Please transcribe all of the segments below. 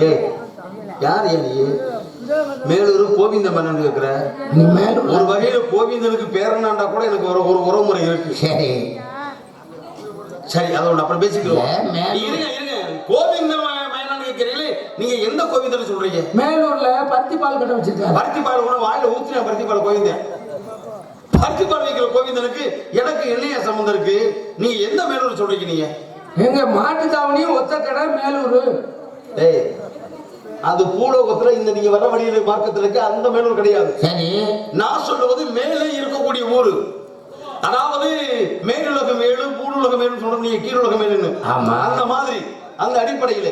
ஏய் யார் நீ? மேலூர் கோவிந்த மன்னன் இருக்கிற நீ மேலூர் ஒரு வகையில கோவிந்தனுக்கு பேரனாண்டா கூட எனக்கு ஒரு ஒரு உறவுமுறை இருக்கு. சரி சரி, அதோட அப்புறம் பேசிக்கிறோம். இருங்க கோவிந்த மன்னன் கேட்கிறீங்களே, நீங்க எந்த கோவிந்தனை சொல்றீங்க? மேலூர்ல பருத்தி பால் கடை வச்சிருக்காரு. பருத்தி பால் கூட வாயில ஊத்தினா பருத்தி பால் கோவிந்தன். பருத்தி பால் வைக்கிற கோவிந்தனுக்கு எனக்கு என்னைய சம்பந்தம் இருக்கு? நீங்க எந்த மேலூர் சொல்றீங்க? நீங்க எங்க மாட்டு தாவணியும் ஒத்த கடை மேலூர். ஏய், அது பூலோகத்துல இந்த நீங்க வர வழியில மார்க்கத்துல இருக்கு, அந்த மேலூர் கிடையாது. சரி, நான் சொல்லுவது மேலே இருக்கக்கூடிய ஊரு. அதாவது மேலுலக மேலு பூலுலக மேலு சொல்ற நீங்க கீழுலக மேலுன்னு. ஆமா, அந்த மாதிரி அந்த அடிப்படையில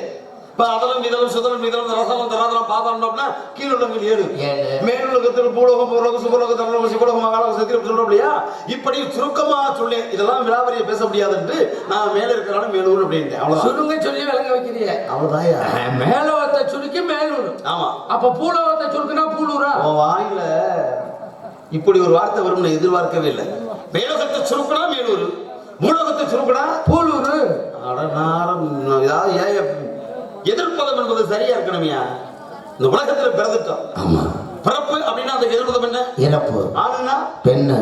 இப்ப அதலம் இதலம் சுதலம் இதலம் ரசலம் தராதலம் பாதாளம்னா கீழுலகங்கள் 7. மேலுலகத்தில் பூலோகம் பூலோகம் சுபலோகம் தரலோகம் சிவலோகம் மகாலோகம் சத்திரம் சொல்றோம் இல்லையா? இப்படி சுருக்கமா சொல்லி இதெல்லாம் விலாவரியை பேச முடியாதுன்ட்டு நான் மேல இருக்கிறான மேலூர் அப்படின்ட்டு அவ்வளவு சுருங்க சொல்லி விளங்க வைக்கிறீங்க. அவ்வளவுதான். மேலோகத்தை சுருக்கி மேலூர். ஆமா, அப்ப பூலோகத்தை சுருக்குனா பூலூரா? வாயில இப்படி ஒரு வார்த்தை வரும் நான் எதிர்பார்க்கவே இல்லை. மேலோகத்தை சுருக்குனா மேலூர், பூலோகத்தை சுருக்குனா பூலூர். எதிர்ப்பதம் என்பது சரியா இருக்கணுமையா? இந்த உலகத்துல பிறந்துட்டோம். ஆமா, பிறப்பு அப்படின்னா அந்த எதிர்ப்பதம் என்ன? இறப்பு. ஆணுன்னா பெண்ணு,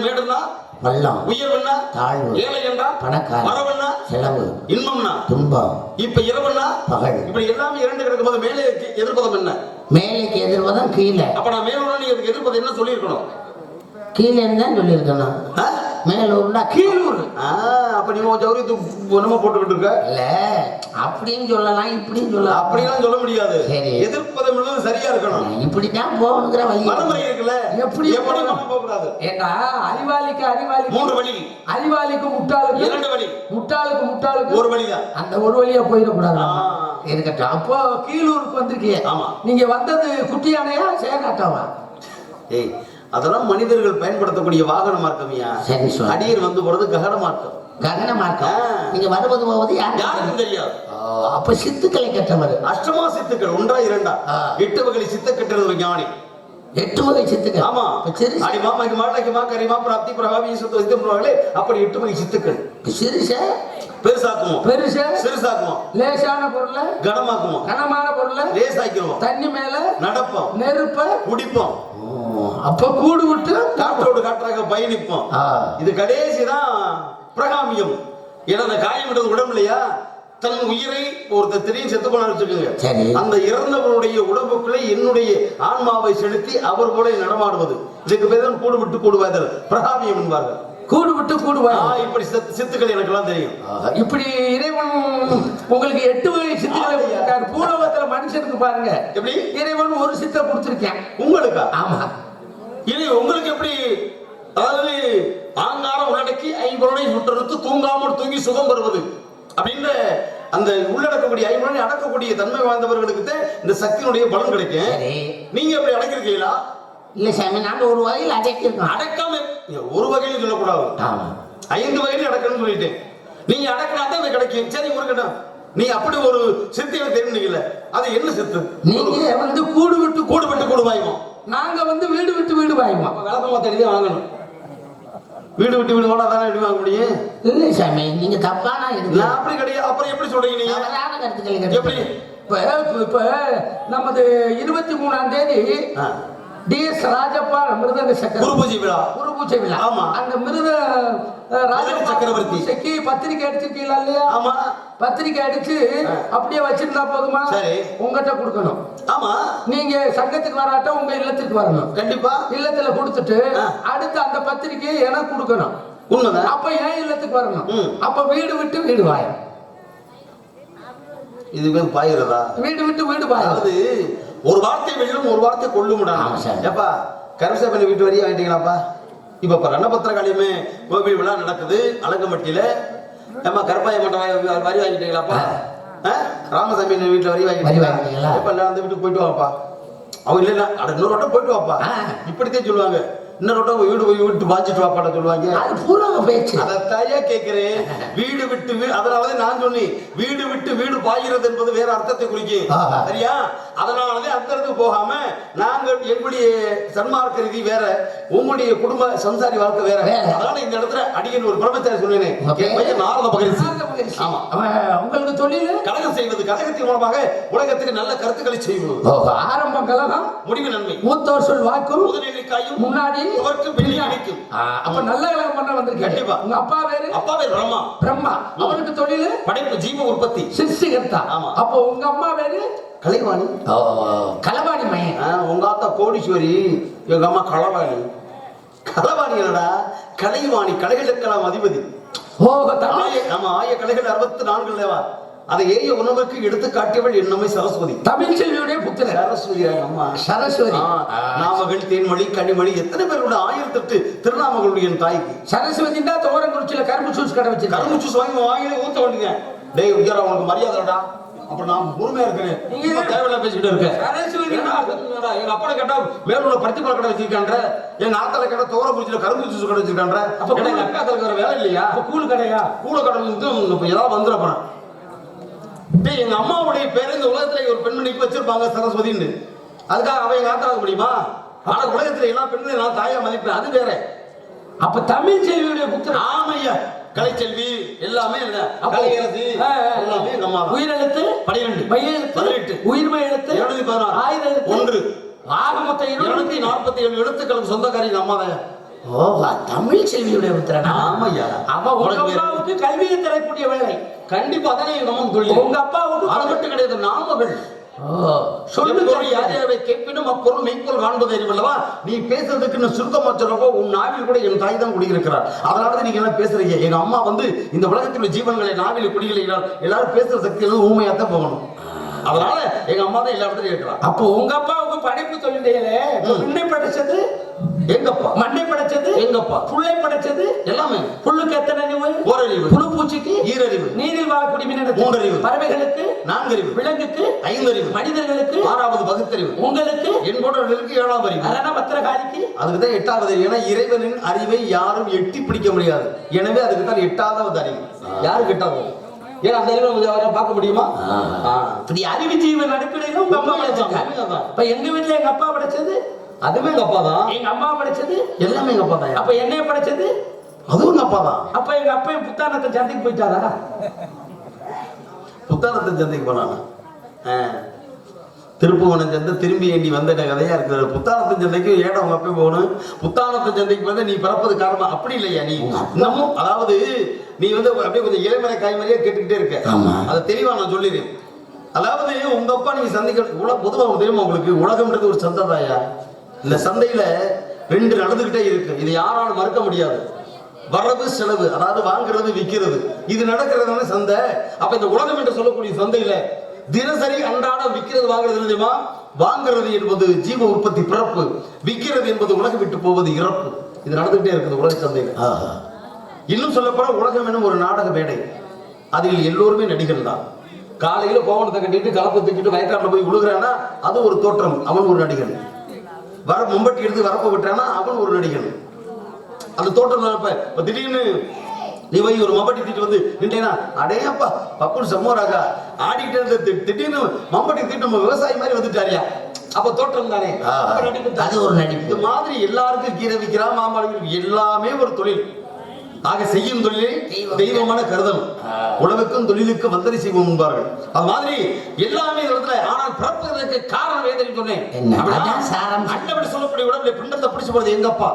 மேடுன்னா பள்ளம், உயர்வுன்னா தாழ்வு, ஏழை என்றா பணக்காரன், வரவுன்னா செலவு, இன்பம்னா துன்பம், இப்ப இரவுன்னா பகல். இப்படி எல்லாமே இரண்டு கிடக்கும்போது மேலே எதிர்ப்பதம் என்ன? மேலேக்கு எதிர்ப்பதம் கீழே. அப்ப நான் மேலூர் நீ அதுக்கு எதிர்ப்பது என்ன சொல்லியிருக்கணும்? கீழே தான் சொல்லியிருக்கணும். மேலூர்னா கீழூர். அப்ப நீ ஜவுரி ஒண்ணுமா போட்டுக்கிட்டு இருக்க இல்ல, அப்படின்னு சொல்லலாம் இப்படின்னு சொல்லலாம். அப்படிலாம் சொல்ல முடியாது. எதிர்ப்பதம் சரியா இருக்கணும். இப்படிதான் போகணுங்கிற வழி மனமுறை இருக்குல்ல. எப்படி எப்படி போக கூடாது? ஏண்டா அறிவாளிக்கு அறிவாளி 3 வழி, அறிவாளிக்கு முட்டாளுக்கு 2 வழி, முட்டாளுக்கு முட்டாளுக்கு 1 வழிதான். அந்த ஒரு வழியா போயிடக்கூடாது. இருக்கட்டும். அப்போ கீழூருக்கு வந்திருக்கீங்க. ஆமா, நீங்க வந்தது குட்டி யானையா சேகாட்டாவா? ஏய், அதெல்லாம் மனிதர்கள் பயன்படுத்தக்கூடிய வாகன மார்க்கமியா. அடியர் வந்து போறது ககன மார்க்கம். ககன மார்க்கம். நீங்க வருவது போவது யாருக்கும் தெரியாது. அப்ப சித்துக்களை கற்றவர். அஷ்டமா சித்துக்கள் 1 2 8 வகை சித்த கட்டுறது ஞானி. 8 வகை சித்துக்கள். ஆமா, சரி. அடி மாமாக்கு மாட்டாக்கு கரிமா பிராப்தி பிரகாவி சுத்த சித்தம் சொல்றாங்களே, அப்படி 8 வகை சித்துக்கள். சிறுச பெருசாக்குவோம், பெருச சிறுசாக்குவோம், லேசான பொருளை கனமாக்குவோம், கனமான பொருளை லேசாக்கிடுவோம், தண்ணி மேல நடப்போம், நெருப்ப குடிப்போம். அப்ப கூடு விட்டு காற்றோடு காற்றாக பயணிப்போம். இது கடைசிதான் பிரகாமியம். ஏன்னா அந்த காயம்ன்றது உடம்பு இல்லையா? தன் உயிரை ஒருத்தர் தெரியும் செத்து போன வச்சுக்கோங்க. அந்த இறந்தவருடைய உடம்புக்குள்ளே என்னுடைய ஆன்மாவை செலுத்தி அவர் போல நடமாடுவது. இதுக்கு பேர் தான் கூடு விட்டு கூடுவாதல், பிரகாமியம் என்பார்கள். கூடு விட்டு கூடுவாய். இப்படி சித்துக்கள் எனக்கு எல்லாம் தெரியும். இப்படி இறைவன் உங்களுக்கு 8 வகை சித்துக்களை கொடுத்திருக்காரு. பூலோகத்துல மனுஷனுக்கு பாருங்க எப்படி இறைவன் ஒரு சித்தை கொடுத்திருக்கேன். உங்களுக்கா? ஆமா. இது உங்களுக்கு எப்படி? அதாவது ஆங்காரம் உள்ளடக்கி 5 சுற்றறுத்து தூங்காமல் தூங்கி சுகம் பெறுவது அப்படின்ற அந்த உள்ளடக்கக்கூடிய 5 அடக்கக்கூடிய தன்மை வாழ்ந்தவர்களுக்கு தான் இந்த சக்தியினுடைய பலன் கிடைக்கும். நீங்க எப்படி அடக்கிருக்கீங்களா? இல்ல சாமி, நாங்க ஒரு வகையில் அடக்கிருக்கோம். அடக்காம ஒரு வகையில சொல்லக்கூடாது, 5 வகையில அடக்கணும்னு சொல்லிட்டேன். நீங்க அடக்கினா தான் அது கிடைக்கும். சரி, இருக்கட்டும். நீ அப்படி ஒரு சித்தியை தெரிஞ்சுக்கல, அது என்ன சித்து? நீங்க வந்து கூடு விட்டு கூடு வாய்வோம், நாங்க வந்து வீடு விட்டு வீடு வாய்வோம். விளக்கமா தெரிஞ்சு வாங்கணும். வீடு விட்டு வீடு போனா தானே எப்படி வாங்க முடியும்? இல்லை சாமி, நீங்க தப்பான நான் அப்படி கிடையாது. அப்புறம் எப்படி சொல்றீங்க நீங்க? கருத்துக்கள் எப்படி? இப்ப நமது 23ஆம் தேதி DS ராஜப்பா மிருதங்க சக்கர குரு பூஜை விழா. ஆமா, அந்த மிருத ராஜப்பா சக்கரவர்த்தி பத்திரிக்கை அடிச்சிருக்கீங்களா இல்லையா? ஆமா, பத்திரிக்கை அடிச்சு அப்படியே வச்சிருந்தா போதுமா? சரி, உங்ககிட்ட கொடுக்கணும். ஆமா, நீங்க சங்கத்துக்கு வராட்டம் உங்க இல்லத்துக்கு வரணும். கண்டிப்பா இல்லத்துல கொடுத்துட்டு அடுத்து அந்த பத்திரிக்கையை எனக்கு கொடுக்கணும். உண்மைதான். அப்ப ஏன் இல்லத்துக்கு வரணும். அப்ப வீடு விட்டு வீடு வாயும். இதுவே பாயிரதா? வீடு விட்டு வீடு பாயாது. ஒரு வார்த்தை வெல்லும், ஒரு வார்த்தை கொள்ளும்டா. ஏப்பா கருசபனை வீட்டு வரையும் வாங்கிட்டீங்களாப்பா? இப்ப ரணபத்திரகாளியுமே கோவில் விழா நடக்குது அலங்கம்பட்டியில. ஏமா கருப்பாய மட்டம் வரி வாங்கிட்டீங்களாப்பா? ராமசாமி வீட்டுல வரி வாங்கிட்டீங்களா? இப்ப அந்த வீட்டுக்கு போயிட்டு வாப்பா. அவங்க இல்ல இன்னொரு வட்டம் போயிட்டு வாப்பா. இப்படித்தான் சொல்லுவாங்க. இன்னொரு வீடு போய் விட்டு பாஞ்சிட்டு வாப்பாட சொல்லுவாங்க. அது பூரா பேச்சு. அதைத்தாயா கேட்கிறேன். வீடு விட்டு அதனாலதான் நான் சொன்னேன், வீடு விட்டு வீடு பாய்கிறது என்பது வேற அர்த்தத்தை குறிக்கும். சரியா? அதனாலதான் அந்த இடத்துக்கு போகாம நாங்கள் எங்களுடைய சன்மார்க்க ரீதி வேற, உங்களுடைய குடும்ப சம்சாரி வாழ்க்கை வேற. அதனால இந்த இடத்துல அடிக்கடி ஒரு பிரம்மச்சாரி சொன்னேன், நாரத மகரிஷி. ஆமா, உங்களுக்கு தொழில் கழகம் செய்வது, கழகத்தின் மூலமாக உலகத்துக்கு நல்ல கருத்துக்களை செய்வது. ஆரம்பம் கழகம், முடிவு நன்மை. மூத்தோர் சொல் வாக்கும் முதலில் முன்னாடி நினைக்கும். அப்ப நல்ல கழகம் பண்ண வந்திருக்கு. கண்டிப்பா. உங்க அப்பா பேரு? அப்பா பேரு பிரம்மா. பிரம்மா. அவருக்கு தொழில் படைப்பு, ஜீவ உற்பத்தி, சிருஷ்டிகர்த்தா. அப்போ உங்க அம்மா பேரு கலைவாணி. கலவாணி மையன். உங்க ஆத்தா கோடீஸ்வரி, எங்க அம்மா களவாணி. களவாணி என்னடா? கலைவாணி, கலைகளுக்கெல்லாம் அதிபதி. ஆமா, ஆய கலைகள் 64 இல்லவா? அதை ஏய உணவுக்கு எடுத்து காட்டியவள் என்னமை சரஸ்வதி. தமிழ் செல்வியுடைய புத்திர சரஸ்வதி. அம்மா சரஸ்வதி. நாமகள், தேன்மொழி, கனிமொழி, எத்தனை பேருடைய 1008 திருநாமங்களுடைய தாய்க்கு. சரஸ்வதி தான் தோரங்குறிச்சியில கரும்பு ஜூஸ் கடை வச்சு கரும்பு ஜூஸ் வாங்கி வாயில ஊத்த வேண்டிய. டேய் உயர, உனக்கு மரியாதைடா. அப்புறம் நான் பொறுமையா இருக்கிறேன், நீங்க தேவையில்ல பேசிக்கிட்டு இருக்க. சரஸ்வதி எங்க அப்பா கேட்டா வேலூர்ல பருத்தி கடை வச்சிருக்கான்ற, எங்க ஆத்தால கேட்டா தோரங்குறிச்சியில கரும்பு ஜூஸ் கடை வச்சிருக்கான்ற. அப்ப எங்க அக்கா இருக்கிற வேலை இல்லையா? கூழ் கடையா? கூழ கடை வந்து ஏதாவது வந்துடப்பேன். எங்க அம்மாவுடைய பேரு இந்த உலகத்துல ஒரு பெண்மணிக்கு வச்சிருப்பாங்க சரஸ்வதின்னு. அதுக்காக அவ எங்க ஆத்தாக்க முடியுமா? ஆனா உலகத்துல எல்லா பெண்களையும் நான் தாயா மதிப்பேன், அது வேற. அப்ப தமிழ் செல்வியுடைய புத்திர. ஆமையா, கலைச்செல்வி எல்லாமே கலையரசி எல்லாமே எங்க அம்மா. உயிரெழுத்து 12, மையெழுத்து 18, உயிர்மை எழுத்து 216, ஆயுத எழுத்து 1. ஆக மொத்தம் 247 எழுத்துக்களுக்கு சொந்தக்காரி எங்க அம்மா தான். ஓ, தமிழ் செல்வியுடைய புத்திரனா? ஆமாய்யா. அப்ப உங்க அப்பாவுக்கு கல்வியை தரக்கூடிய வேலை. கண்டிப்பா தானே எங்க அம்மா தொழில். உங்க அப்பாவுக்கு அது மட்டும் கிடையாது, நாமகள். கேட்பினும் அப்பொருள் மெய்ப்பொருள் காண்பது அறிவல்லவா? நீ பேசுறதுக்கு சுருக்கமா சொல்றப்போ உன் நாவில் கூட என் தாய் தான் குடியிருக்கிறார். அதனாலதான் நீங்க என்ன பேசுறீங்க. எங்க அம்மா வந்து இந்த உலகத்தில் உள்ள ஜீவன்களை நாவில் குடிகள் எல்லாரும் பேசுற சக்தி எல்லாம் ஊமையாத்தான் போகணும். அதனால எங்க அம்மா தான் எல்லா இடத்துலயும் இருக்கிறார். அப்போ உங்க அப்பாவுக்கு படிப்பு தொழிலே முன்னை படிச்சது எங்கப்பா, மண்ணை படைச்சது எங்கப்பா, புள்ளை படைச்சது எல்லாமே. புல்லுக்கு எத்தனை அறிவு? ஓரறிவு. புழு பூச்சிக்கு ஈரறிவு. நீரில் வாழக்கூடிய மீனுக்கு 3 அறிவு. பறவைகளுக்கு 4 அறிவு. விலங்குக்கு 5 அறிவு. மனிதர்களுக்கு 6வது பகுத்தறிவு. உங்களுக்கு என்பவர்களுக்கு 7வது அறிவு. அரண பத்திரகாளிக்கு அதுக்கு தான் 8வது அறிவு. ஏன்னா இறைவனின் அறிவை யாரும் எட்டி பிடிக்க முடியாது. எனவே அதுக்கு தான் 8வது அறிவு. யாருக்கு 8வது? ஏன் அந்த அறிவை பார்க்க முடியுமா? இப்படி அறிவு ஜீவன் அடிப்படையில் உங்க அம்மா படைச்சாங்க. இப்ப எங்க வீட்டுல எங்க அப்பா படைச்சது அதுவே எங்க அப்பா தான். எங்க அம்மா படைச்சது எல்லாமே எங்க அப்பா தான். அப்ப என்னைய படைச்சது அதுவும் எங்க அப்பா தான். அப்ப எங்க அப்பா புத்தானத்தை சந்தைக்கு போயிட்டாரா? புத்தானத்தை சந்தைக்கு போனானா? திருப்புவனம் சந்தை திரும்பி எண்ணி வந்த கதையா இருக்கிற. புத்தானத்தின் சந்தைக்கு ஏடா உங்க அப்பா போகணும்? புத்தானத்தின் சந்தைக்கு வந்து நீ பிறப்பது காரணமா? அப்படி இல்லையா? நீ இன்னமும் அதாவது நீ வந்து அப்படியே கொஞ்சம் இளமறை காய்மறையா கேட்டுக்கிட்டே இருக்க. அதை தெளிவா நான் சொல்லிடுறேன். அதாவது உங்க அப்பா நீங்க சந்தைக்கு பொதுவாக தெரியுமா உங்களுக்கு? உலகம்ன்றது ஒரு சந்தை தாயா. இந்த சந்தையில 2 நடந்துகிட்டே இருக்கு. இது யாராலும் மறுக்க முடியாது. வரவு செலவு, அதாவது வாங்குறது விற்கிறது, இது நடக்கிறதுனால சந்தை. அப்ப இந்த உலகம் என்று சொல்லக்கூடிய சந்தையில தினசரி அன்றாடம் விற்கிறது வாங்குறது தெரியுமா? வாங்குறது என்பது ஜீவ உற்பத்தி பிறப்பு, விற்கிறது என்பது உலகம் விட்டு போவது இறப்பு. இது நடந்துகிட்டே இருக்குது உலக சந்தையில. இன்னும் சொல்லப்போனா உலகம் என்னும் ஒரு நாடக மேடை. அதில் எல்லோருமே நடிகர் தான். காலையில கோவணத்தை கட்டிட்டு கலப்பை தூக்கிட்டு வயக்காட்டில் போய் விழுகிறானா அது ஒரு தோற்றம், அவன் ஒரு நடிகன். வர மும்பட்டி எடுத்து வரப்ப விட்டானா அவன் ஒரு நடிகன். அந்த தோற்றம் இப்ப திடீர்னு நீ போய் ஒரு மம்பட்டி தீட்டு வந்து நின்றேனா, அடையப்பா பப்புன் சம்மோராகா ஆடிக்கிட்டே இருந்து திடீர்னு மம்பட்டி தீட்டு நம்ம விவசாயி மாதிரி வந்துட்டாரியா, அப்ப தோற்றம் தானே, அது ஒரு நடிப்பு. இது மாதிரி எல்லாருக்கும் கீரை விற்கிறா, மாம்பழம், எல்லாமே ஒரு தொழில். ஆக செய்யும் தொழிலை தெய்வமான கருதணும். உழவுக்கும் தொழிலுக்கு வந்தரி செய்வோம் என்பார்கள். அது மாதிரி எல்லாமே இடத்துல. ஆனால் பிறப்பதற்கு காரணம் ஏதேன்னு சொன்னேன். அண்டபடி சொல்லக்கூடிய உடம்புல பிண்டத்தை பிடிச்சு போறது எங்க அப்பா,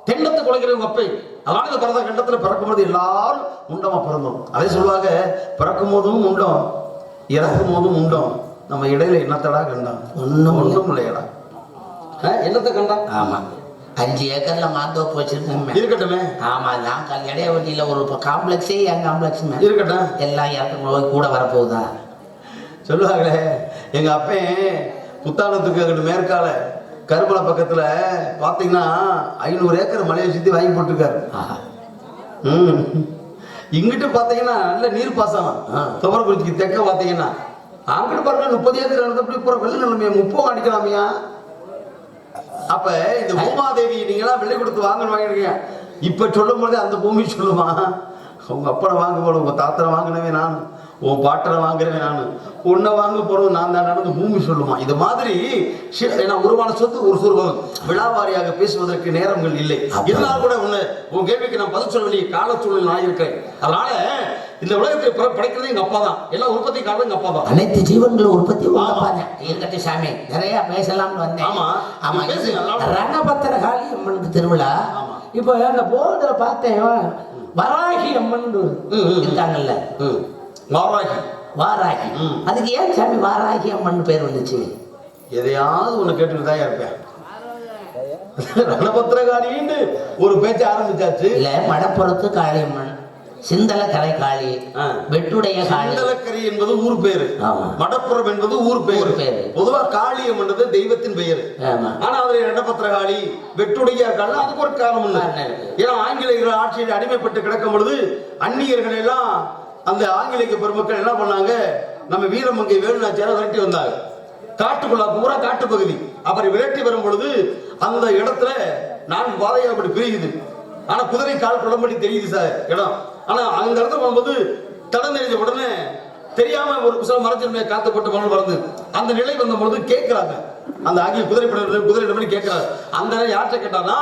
தெண்டத்தை குலைக்கிற உங்க அப்பை. அதனால இந்த பிறந்த கண்டத்துல பிறக்கும் போது எல்லாரும் முண்டமா பிறந்தோம். அதே சொல்லுவாங்க, பிறக்கும் போதும் முண்டம், இறக்கும் போதும் முண்டம், நம்ம இடையில என்னத்தடா கண்டான்? ஒண்ணும் இல்லையடா. என்னத்தை கண்டான்? ஆமா, 5 ஏக்கர்ல மாந்தோப்பு வச்சிருக்கேன். இருக்கட்டுமே. ஆமா, நான் இடைய வண்டியில ஒரு காம்ப்ளெக்ஸே என் காம்ப்ளெக்ஸ் இருக்கட்டும். எல்லாம் இறக்க கூட வரப்போகுதா சொல்லுவாங்களே. எங்க அப்பன் புத்தானத்துக்கு அங்கிட்டு மேற்கால கருமலை பக்கத்துல பாத்தீங்கன்னா 500 ஏக்கர் மலையை சுத்தி வாங்கி போட்டிருக்காரு. இங்கிட்டு பாத்தீங்கன்னா நல்ல நீர் பாசனம். துவரக்குறிச்சிக்கு தெற்க பாத்தீங்கன்னா அங்கிட்டு பாருங்க 30 ஏக்கர் நடந்தபடி போற வெள்ள நிலைமையா 30 அடிக்கலாமையா. அப்ப இந்த பூமாதேவி நீங்களா வெள்ளை கொடுத்து வாங்கிருக்கீங்க. இப்ப சொல்லும் போது அந்த பூமி சொல்லுமா, உங்க அப்பனை வாங்க போல, உங்க தாத்தனை வாங்கினவே நான், உன் பாட்டனை வாங்குறவன் நான், உன்னை வாங்க போறது நான் தான் நடந்து பூமி சொல்லுமா. இது மாதிரி உருவான சொத்து ஒரு சுருபம் விழாவாரியாக பேசுவதற்கு நேரங்கள் இல்லை. இதனால் கூட உன் கேள்விக்கு நான் பதில் சொல்ல வேண்டிய கால சூழல் நான் இருக்கிறேன். அதனால இந்த உலகத்தை படைக்கிறது எங்க அப்பா தான், எல்லா உற்பத்தி காரணம் எங்க அப்பா தான். அனைத்து ஜீவன்களும் உற்பத்தி இருக்கட்டு சாமி. நிறைய பேசலாம்னு வந்தேன். ஆமா ஆமா, ரணபத்திர காளி அம்மனுக்கு திருவிழா. இப்போ அந்த போர்டுல பார்த்தேன், வராகி அம்மன் இருக்காங்கல்ல, வாராகி. அதுக்கு ஏன் சாமி வாராகி அம்மன் பேர் வந்துச்சு? எதையாவது ஒண்ணு கேட்டுட்டு தான் இருப்பேன். ரணபத்திரகாளின்னு ஒரு பேச்சு ஆரம்பிச்சாச்சு. இல்ல, மடப்புறத்து காளியம்மன், சிந்தலக்கரை காளி, வெட்டுடைய காளி. சிந்தலக்கரை என்பது ஊர் பேரு, மடப்புறம் என்பது ஊர் பேரு. பொதுவா காளியம் என்றது தெய்வத்தின் பெயர். ஆனா அதுல ரணபத்திரகாளி, வெட்டுடைய காளி, அதுக்கு ஒரு காரணம் இல்லை. ஏன்னா ஆங்கிலேயர்கள் ஆட்சியில் அடிமைப்பட்டு கிடக்கும் பொழுது அந்நியர்கள் எல்லாம், அந்த ஆங்கிலேய பெருமக்கள் என்ன பண்ணாங்க, நம்ம வீரமங்கை வேலுநாச்சியாரை விரட்டி வந்தாங்க. காட்டுக்குள்ள பூரா காட்டு பகுதி. அவரை விரட்டி வரும் பொழுது அந்த இடத்துல 4 பாதைகள் அப்படி பிரியுது. ஆனா குதிரை கால் குளம்படி தெரியுது சார் இடம். ஆனா அந்த இடத்துல போகும்போது தடம் தெரிஞ்ச உடனே தெரியாம ஒரு சில மரத்தின் காத்து போட்டு மணல் வளர்ந்து அந்த நிலை வந்த பொழுது கேட்கிறாங்க. அந்த ஆகிய குதிரை கேட்கிறாரு. அந்த யார்கிட்ட கேட்டானா,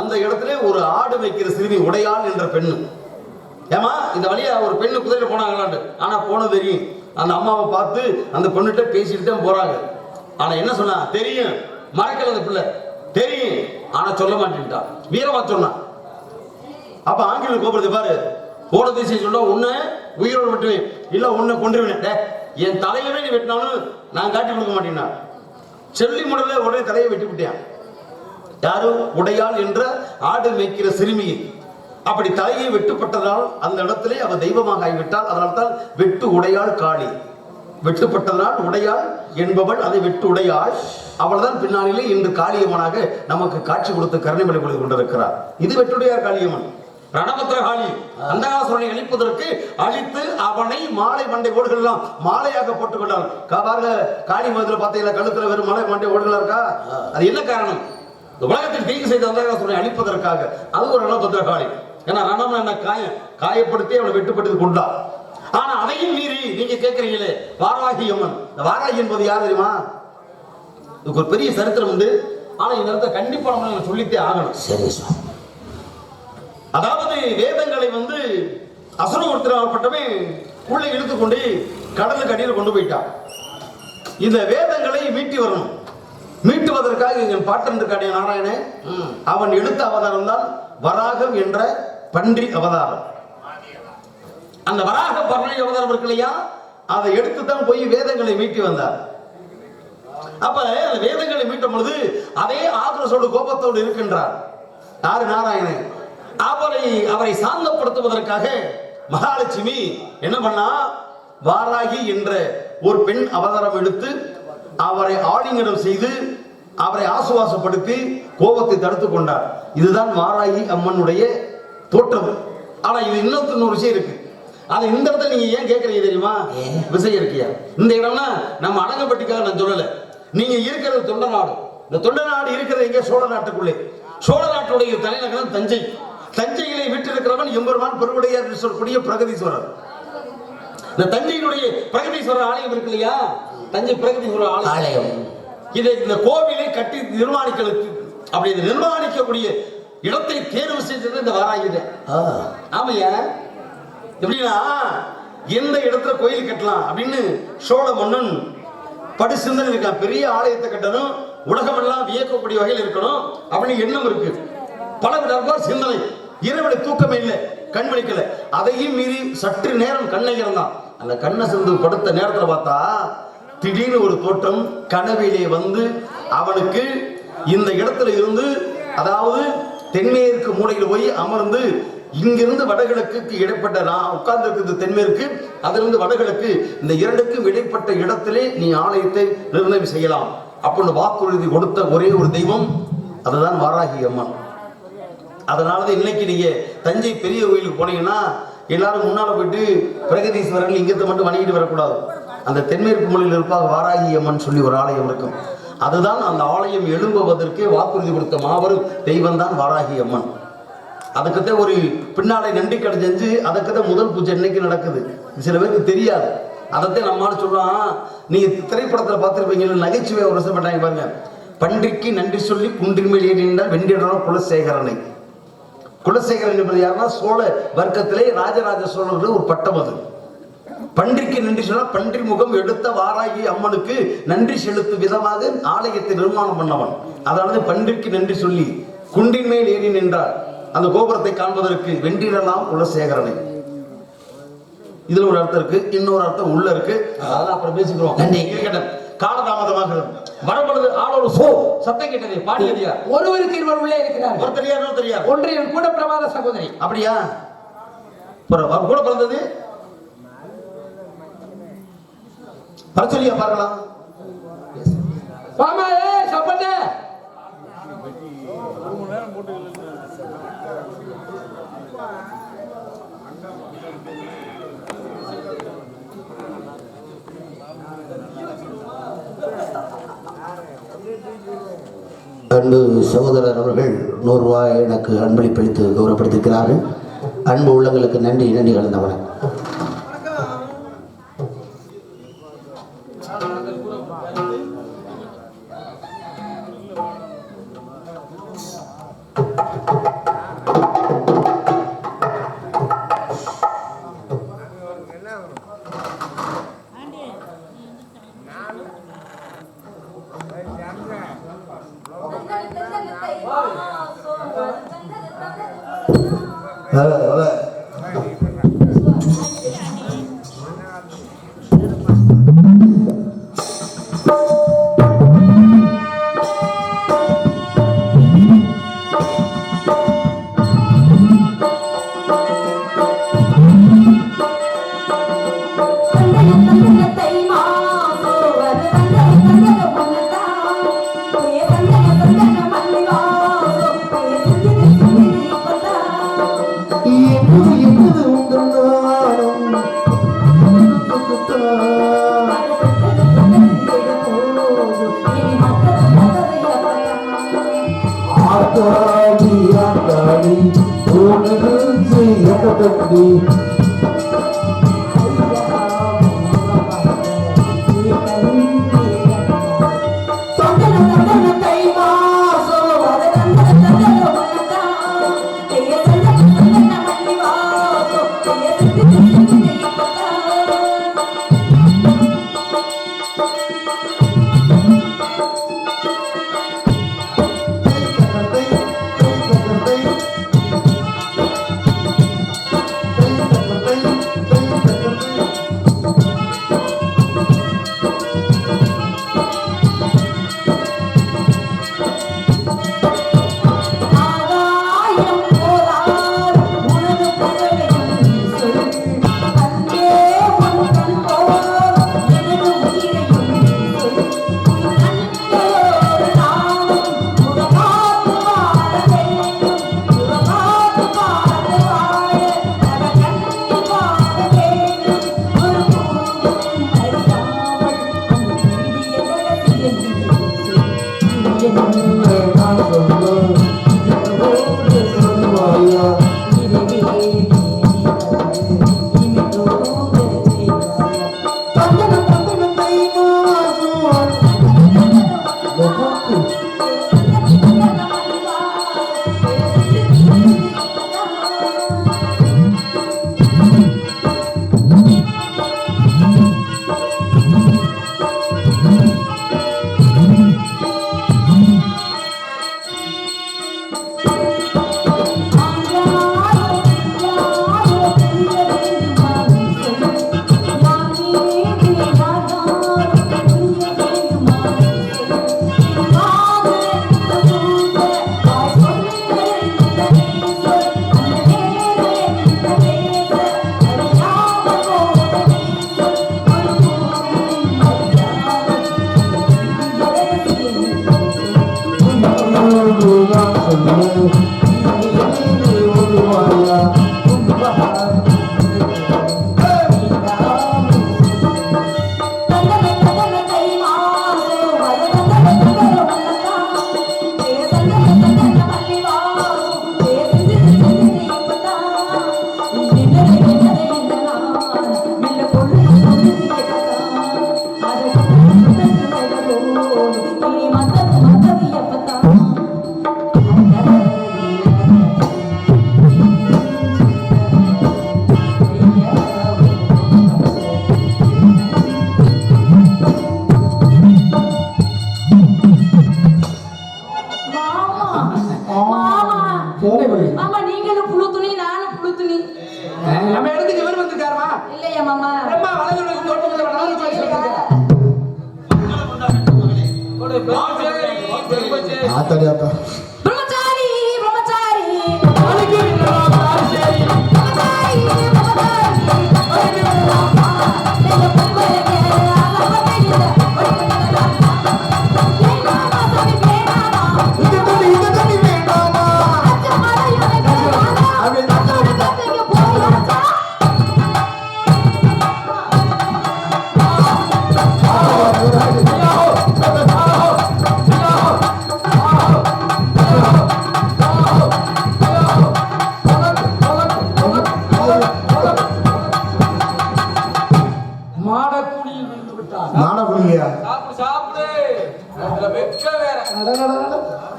அந்த இடத்துல ஒரு ஆடு வைக்கிற சிறுமி உடையாள் என்ற பெண்ணு. ஏமா இந்த வழியா ஒரு பெண்ணு குதிரையில போனாங்களான்னு. ஆனா போனது தெரியும். அந்த அம்மாவை பார்த்து அந்த பொண்ணுகிட்ட பேசிட்டு தான் போறாங்க. ஆனா என்ன சொன்னா, தெரியும், மறக்கல அந்த பிள்ளை, தெரியும், ஆனா சொல்ல மாட்டேன்ட்டான். வீரமா சொன்னான். அப்ப ஆங்கில கோபுரத்தை பாரு, போன திசை சொன்னா உன்னை உயிரோடு வெட்டுவேன், இல்ல உன்னை கொன்றுவேன். என் தலையவே நீ வெட்டினாலும் நான் காட்டி கொடுக்க மாட்டேன்னா சொல்லி முடல உடனே தலையை வெட்டி விட்டேன். யாரும் உடையாள் என்ற ஆடு மேய்க்கிற சிறுமியை. அப்படி தலையை வெட்டுப்பட்டதால் அந்த இடத்திலே அவ தெய்வமாக ஆகிவிட்டால். அதனால்தான் வெட்டு உடையாள் காளி. வெட்டுப்பட்டதனால் உடையாள் என்பவள் அதை வெட்டு உடையாள். அவள்தான் பின்னாளிலே இன்று காளியம்மனாக நமக்கு காட்சி கொடுத்து கருணைமலை பொழுது கொண்டிருக்கிறார். இது வெட்டுடையார் காளியம்மன். ரணபத்திரகாளி அந்தகாசுரனை அழிப்பதற்கு அழித்து அவனை மாலை மண்டை ஓடுகள் எல்லாம் மாலையாக போட்டுக் கொண்டான். காளி மதத்துல பார்த்தீங்களா, கழுத்துல வெறும் மலை மண்டை ஓடுகளா இருக்கா? அது என்ன காரணம்? உலகத்தில் தீங்கு செய்த அந்தகாசுரனை அழிப்பதற்காக. அது ஒரு ரணபத்திரகாளி. ஏன்னா ரணம் என்ன, காயப்படுத்தி அவனை வெட்டுப்பட்டு கொண்டான். ஆனா அதையும் மீறி நீங்க கேட்கிறீங்களே வாராகி அம்மன். வாராகி என்பது யார் தெரியுமா? இதுக்கு ஒரு பெரிய சரித்திரம் உண்டு. ஆனா இந்த இடத்த கண்டிப்பா நம்ம சொல்லித்தே ஆகணும். சரி சார். அதாவது வேதங்களை அசுரவர்த்தனப்பட்டவன் உள்ள இழுத்துக்கொண்டு கடலுக்கு அடியில் கொண்டு போயிட்டான். இந்த வேதங்களை மீட்டி வரணும். மீட்டுவதற்காக எங்கள் பாட்டன் இருக்காடிய நாராயணன், அவன் எடுத்த அவதாரம் தான் வராகம் என்ற பன்றி அவதாரம். அந்த வராக பன்றி அவதாரம் இருக்கு இல்லையா, அதை எடுத்துத்தான் போய் வேதங்களை மீட்டி வந்தார். அப்ப அந்த வேதங்களை மீட்டும் பொழுது அதே ஆக்ரோஷோடு கோபத்தோடு இருக்கின்றார் யாரு? நாராயணன். அவரை சாந்தப்படுத்துவதற்காக மகாலட்சுமி என்ன பண்ணா, வாராகி என்ற ஒரு பெண் அவதாரம் எடுத்து அவரை ஆலிங்கனம் செய்து அவரை ஆசுவாசப்படுத்தி கோபத்தை தடுத்து கொண்டார். இதுதான் வாராகி அம்மனுடைய தோற்றம். ஆனா இது இன்னொரு விஷயம் இருக்கு. அதை இந்த இடத்துல நீங்க ஏன் கேட்கறீங்க தெரியுமா? விஷயம் இருக்கியா? இந்த இடம்னா நம்ம அடங்கப்பட்டிக்காக நான் சொல்லல. நீங்க இருக்கிறது தொண்ட நாடு. இந்த தொண்ட நாடு இருக்கிறது எங்க? சோழ நாட்டுக்குள்ளே. சோழ நாட்டுடைய தலைநகரம் தஞ்சை. தஞ்சையிலே விட்டிருக்கிறவன் எம்பெருமான் பெருவுடையார் என்று சொல்லக்கூடிய பிரகதீஸ்வரர். இந்த தஞ்சையினுடைய பிரகதீஸ்வரர் ஆலயம் இருக்கு இல்லையா, தஞ்சை பிரகதீஸ்வரர் ஆலயம். இதை இந்த கோவிலை கட்டி நிர்மாணிக்கிறது, அப்படி இதை நிர்மாணிக்கக்கூடிய இடத்தை தேர்வு செய்தது இந்த வாராகி. ஆமையா, எப்படின்னா எந்த இடத்துல கோயில் கட்டலாம் அப்படின்னு சோழ மன்னன் படி சிந்தனை இருக்கான். பெரிய ஆலயத்தை கட்டணும், உலகமெல்லாம் வியக்கக்கூடிய வகையில் இருக்கணும் அப்படின்னு எண்ணம் இருக்கு. பல தரப்பார் சிந்தனை. இரவுல தூக்கமே இல்லை, கண்மணிக்கல. அதையும் மீறி சற்று நேரம் கண்ணை இருந்தான். அந்த கண்ணை சிந்து படுத்த நேரத்துல பார்த்தா திடீர்னு ஒரு தோற்றம் கனவிலே வந்து அவனுக்கு இந்த இடத்துல இருந்து, அதாவது தென்மேற்கு மூலையில் போய் அமர்ந்து, இங்கிருந்து வடகிழக்கு இடைப்பட்ட, நான் உட்கார்ந்து தென்மேற்கு, அதிலிருந்து வடகிழக்கு, இந்த இரண்டுக்கும் இடைப்பட்ட இடத்திலே நீ ஆலயத்தை நிர்ணயம் செய்யலாம் அப்படின்னு வாக்குறுதி கொடுத்த ஒரே ஒரு தெய்வம் அதுதான் வாராகி அம்மன். அதனாலதான் இன்னைக்கு நீங்க தஞ்சை பெரிய கோயிலுக்கு போனீங்கன்னா எல்லாரும் முன்னால போயிட்டு பிரகதீஸ்வரன் லிங்கத்தை மட்டும் வணங்கிட்டு வரக்கூடாது. அந்த தென்மேற்கு மூலையில் இருப்பாக வாராகி அம்மன் சொல்லி ஒரு ஆலயம் இருக்கும். அதுதான் அந்த ஆலயம் எழும்புவதற்கே வாக்குறுதி கொடுத்த மாபெரும் தெய்வம் தான் வாராகி அம்மன். அதுக்குத்தான் ஒரு பின்னாலே நன்றி கடை செஞ்சு அதுக்குத்தான் முதல் பூஜை இன்னைக்கு நடக்குது. சில பேருக்கு தெரியாது. அதைத்தான் நம்மளால சொல்லலாம். நீங்க திரைப்படத்தில் பார்த்துருப்பீங்க, நகைச்சுவை ஒரு வருஷம் பண்ணாங்க பாருங்க. பன்றிக்கு நன்றி சொல்லி குன்றின் மேல் ஏறி நின்றால் வென்றிடணும் குலசேகரனை. குலசேகரன் என்பது யாருன்னா சோழ வர்க்கத்திலே ராஜராஜ சோழர்கள் ஒரு பட்டம். அது பன்றிக்கு நன்றி சொன்னா பன்றி முகம் எடுத்த வாராகி அம்மனுக்கு நன்றி செலுத்தும் விதமாக ஆலயத்தை நிர்மாணம் பண்ணவன். அதாவது பன்றிக்கு நன்றி சொல்லி குன்றின் மேல் ஏறி நின்றார் அந்த கோபுரத்தை காண்பதற்கு வென்றிடலாம் குலசேகரனை. இதுல ஒரு அர்த்தம் இருக்கு, இன்னொரு அர்த்தம் உள்ள இருக்கு. அதெல்லாம் அப்புறம் பேசிக்கிறோம். நன்றி. காலதாமதமாக வரப்படுது. ஆளோடு சோ சத்தம் கேட்டது. பாடியதியா? ஒருவருக்கு இருவர் உள்ளே இருக்கிறார். ஒரு தெரியாது தெரியாது. ஒன்று என் கூட பிரமாத சகோதரி. அப்படியா? கூட பிறந்தது பரச்சொல்லியா பார்க்கலாம். அன்பு சகோதரர் அவர்கள் 100 ரூபாய் எனக்கு அன்பளிப்பளித்து கௌரவப்படுத்தியிருக்கிறார்கள். அன்பு உள்ளங்களுக்கு நன்றி. நன்றி கலந்த வணக்கம். ஆத்தாடியாப்பா பிரம்மச்சாரி பிரம்மச்சாரி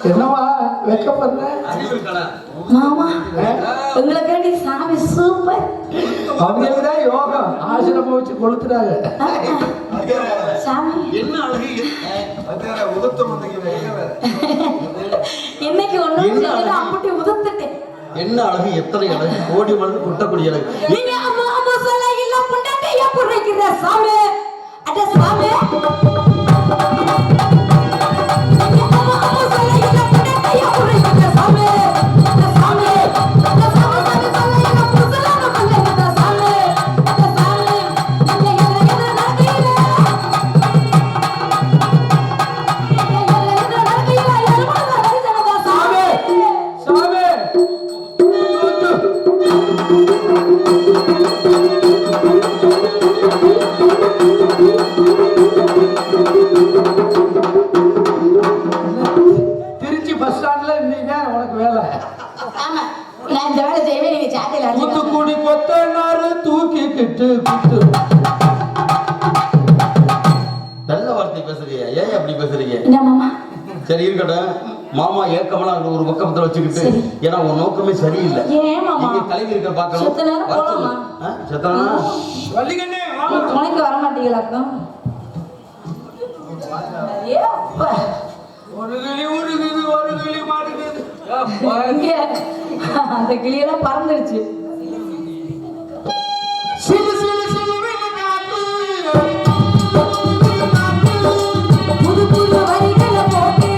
என்னவா வெக்கப்படுற மாமா உங்களை கேட்டி சாமி சூப்பர் அவங்களுக்கு தான் யோகம் ஆசிரமம் வச்சு கொளுத்துறாங்க சாமி என்ன அழகு இன்னைக்கு ஒண்ணு அம்புட்டி உதத்துட்டேன் என்ன அழகு எத்தனை அழகு கோடி மணல் குட்டக்கூடிய அழகு நீங்க அம்மா அம்மா சொல்ல இல்ல புண்டாட்டியா புடிக்கிற சாமி அட சாமி திருச்சி பஸ் ஸ்டாண்ட்ல இருந்தீங்க உனக்கு வேலை ஆமா நான் இந்த வேலை செய்வேன் நீங்க சாட்டையில தூத்துக்குடி கொத்தனாரு தூக்கிக்கிட்டு குத்து நல்ல வார்த்தை பேசுறீங்க ஏன் அப்படி பேசுறீங்க என்ன மாமா சரி இருக்கட்டும் மாமா ஏக்கமெல்லாம் அங்க ஒரு பக்கத்துல வச்சுக்கிட்டு ஏன்னா உன் நோக்கமே சரியில்லை ஏன் மாமா நீங்க கலைஞர் இருக்க பார்க்கணும் செத்த நேரம் போலாமா செத்தனா வள்ளிகண்ணே துணைக்கு வர மாட்டீங்களாக்கும் ஒரு கிளி மாடுது இங்க அந்த கிளியெல்லாம் பறந்துடுச்சு சிலு சிலு சிலுவின காத்து புது புது வரிகளை போட்டு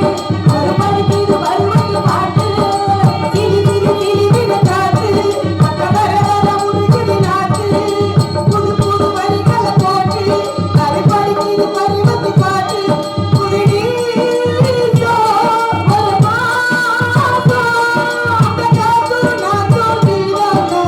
ஒரு படிக்கிறது வருவது பாட்டு கிளி கிளி கிளிவின காத்து வர வர உருகுது நாட்டு புது புது வரிகளை போட்டு அதை படிக்கிறது வருவது பாட்டு குருடி ஒரு மாசம் அந்த காத்து நாத்தோ தீவான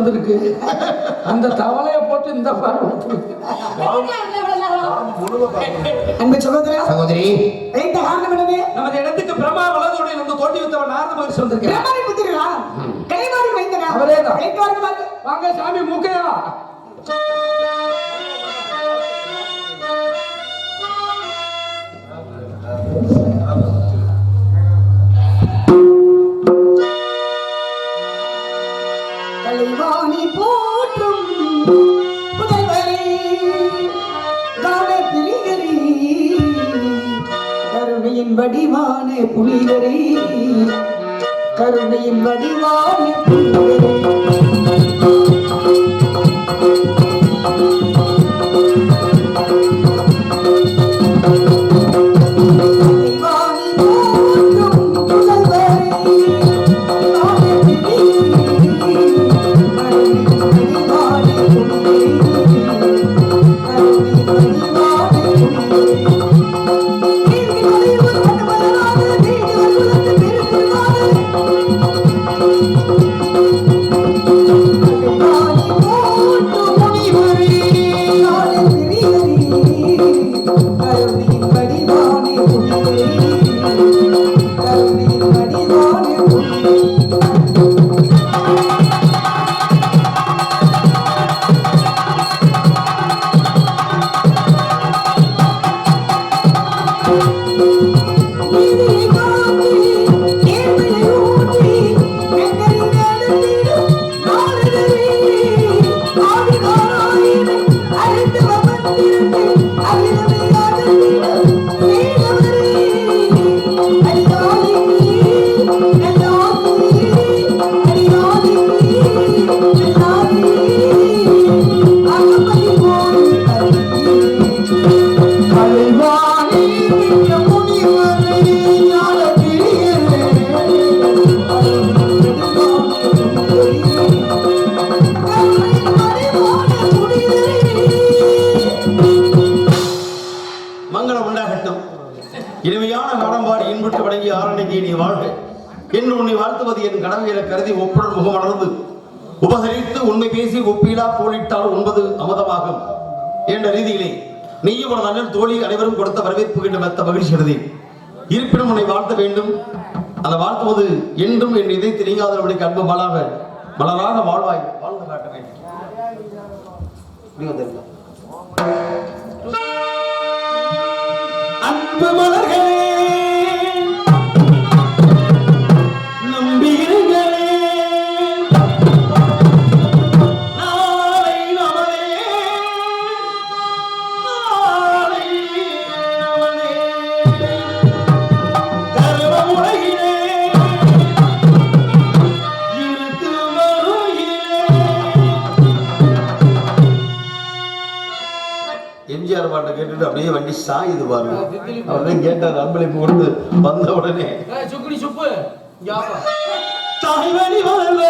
வந்திருக்கு. அந்த தவளையை போட்டு இந்த பாடம் அன்பு சகோதரா சகோதரி இந்த காரணம் என்னது? நமது இடத்துக்கு பிரமா வலதோடு இருந்து தோட்டி வைத்தவன் நாரத மகர்ஷி வந்திருக்கிறார். பிரம்மாவை புத்திரரா? கலைமாறி வைத்தனா? அவரேதான். வைத்தார்கள் பாரு. வாங்க சாமி மூக்கையா. கலைவாணி போற்றும் புதல்வரே, காணப்பிரிகரே, கருணையின் வடிவான புனிதரே, கருணையின் வடிவான புனிதரே. இனிமையான நாடம்பாடி இன்புற்று வழங்கி ஆரணிக்கு நீ வாழ்க என்று உன்னை வாழ்த்துவது என் கடமை என கருதி ஒப்புடன் முகமலர்ந்து உபசரித்து உண்மை பேசி ஒப்பீடா போலிட்டால் உண்பது அமதமாகும் என்ற ரீதியிலே நீயும் ஒரு நல்ல தோழி அனைவரும் கொடுத்த வரவேற்பு கிட்ட மெத்த மகிழ்ச்சி கருதி இருப்பினும் உன்னை வாழ்த்த வேண்டும். அந்த வாழ்த்துவது என்றும் என் இதை தெரியாதவர்களுக்கு அன்பு மலராக வாழ்வாய் வாழ்ந்து காட்ட வேண்டும். அன்பு மலர்களே நம்பியிருங்களே நாளை நமதே நாளை நமதே கர்வ உலகிலே இருக்கு மறுயிலே. எம்ஜிஆர் பாட்டை கேட்டுட்டு அப்படியே வண்டி சாயுது பாருங்க. அவர்தான் கேட்டார் அன்பளிப்பு கொடுத்து வந்த உடனே சுக்குடி சுப்பு தாய்வழி வரல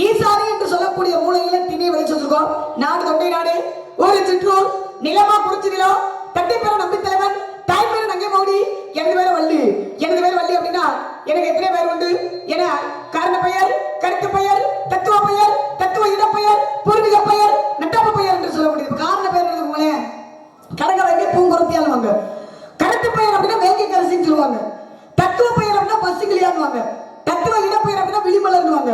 ஈசாரி என்று சொல்லக்கூடிய மூலையில திணை விளைச்சு வச்சிருக்கோம். நாடு தொண்டை நாடு, ஒரு சிற்றூர், நிலமா குறிச்சி நிலம், தட்டை பேர நம்பி தலைவன், தாய் பேரு நங்கை மௌடி, எனது பேரு வள்ளி. எனது பேரு வள்ளி அப்படின்னா எனக்கு எத்தனை பேர் உண்டு? என காரண பெயர், கருத்து பெயர், தத்துவ பெயர், தத்துவ இடப்பெயர், பூர்வீக பெயர், நட்டாப்பு பெயர் என்று சொல்லக்கூடியது. காரண பெயர் உங்களேன் கடக வைக்க பூங்குறத்தியாலுவாங்க. கருத்து பெயர் அப்படின்னா வேங்கை கரசின்னு சொல்லுவாங்க. தத்துவ பெயர் அப்படின்னா பசுங்கிலியாங்குவாங்க. தத்துவ இடப்பெயர் அப்படின்னா விழிமலர்னுவாங்க.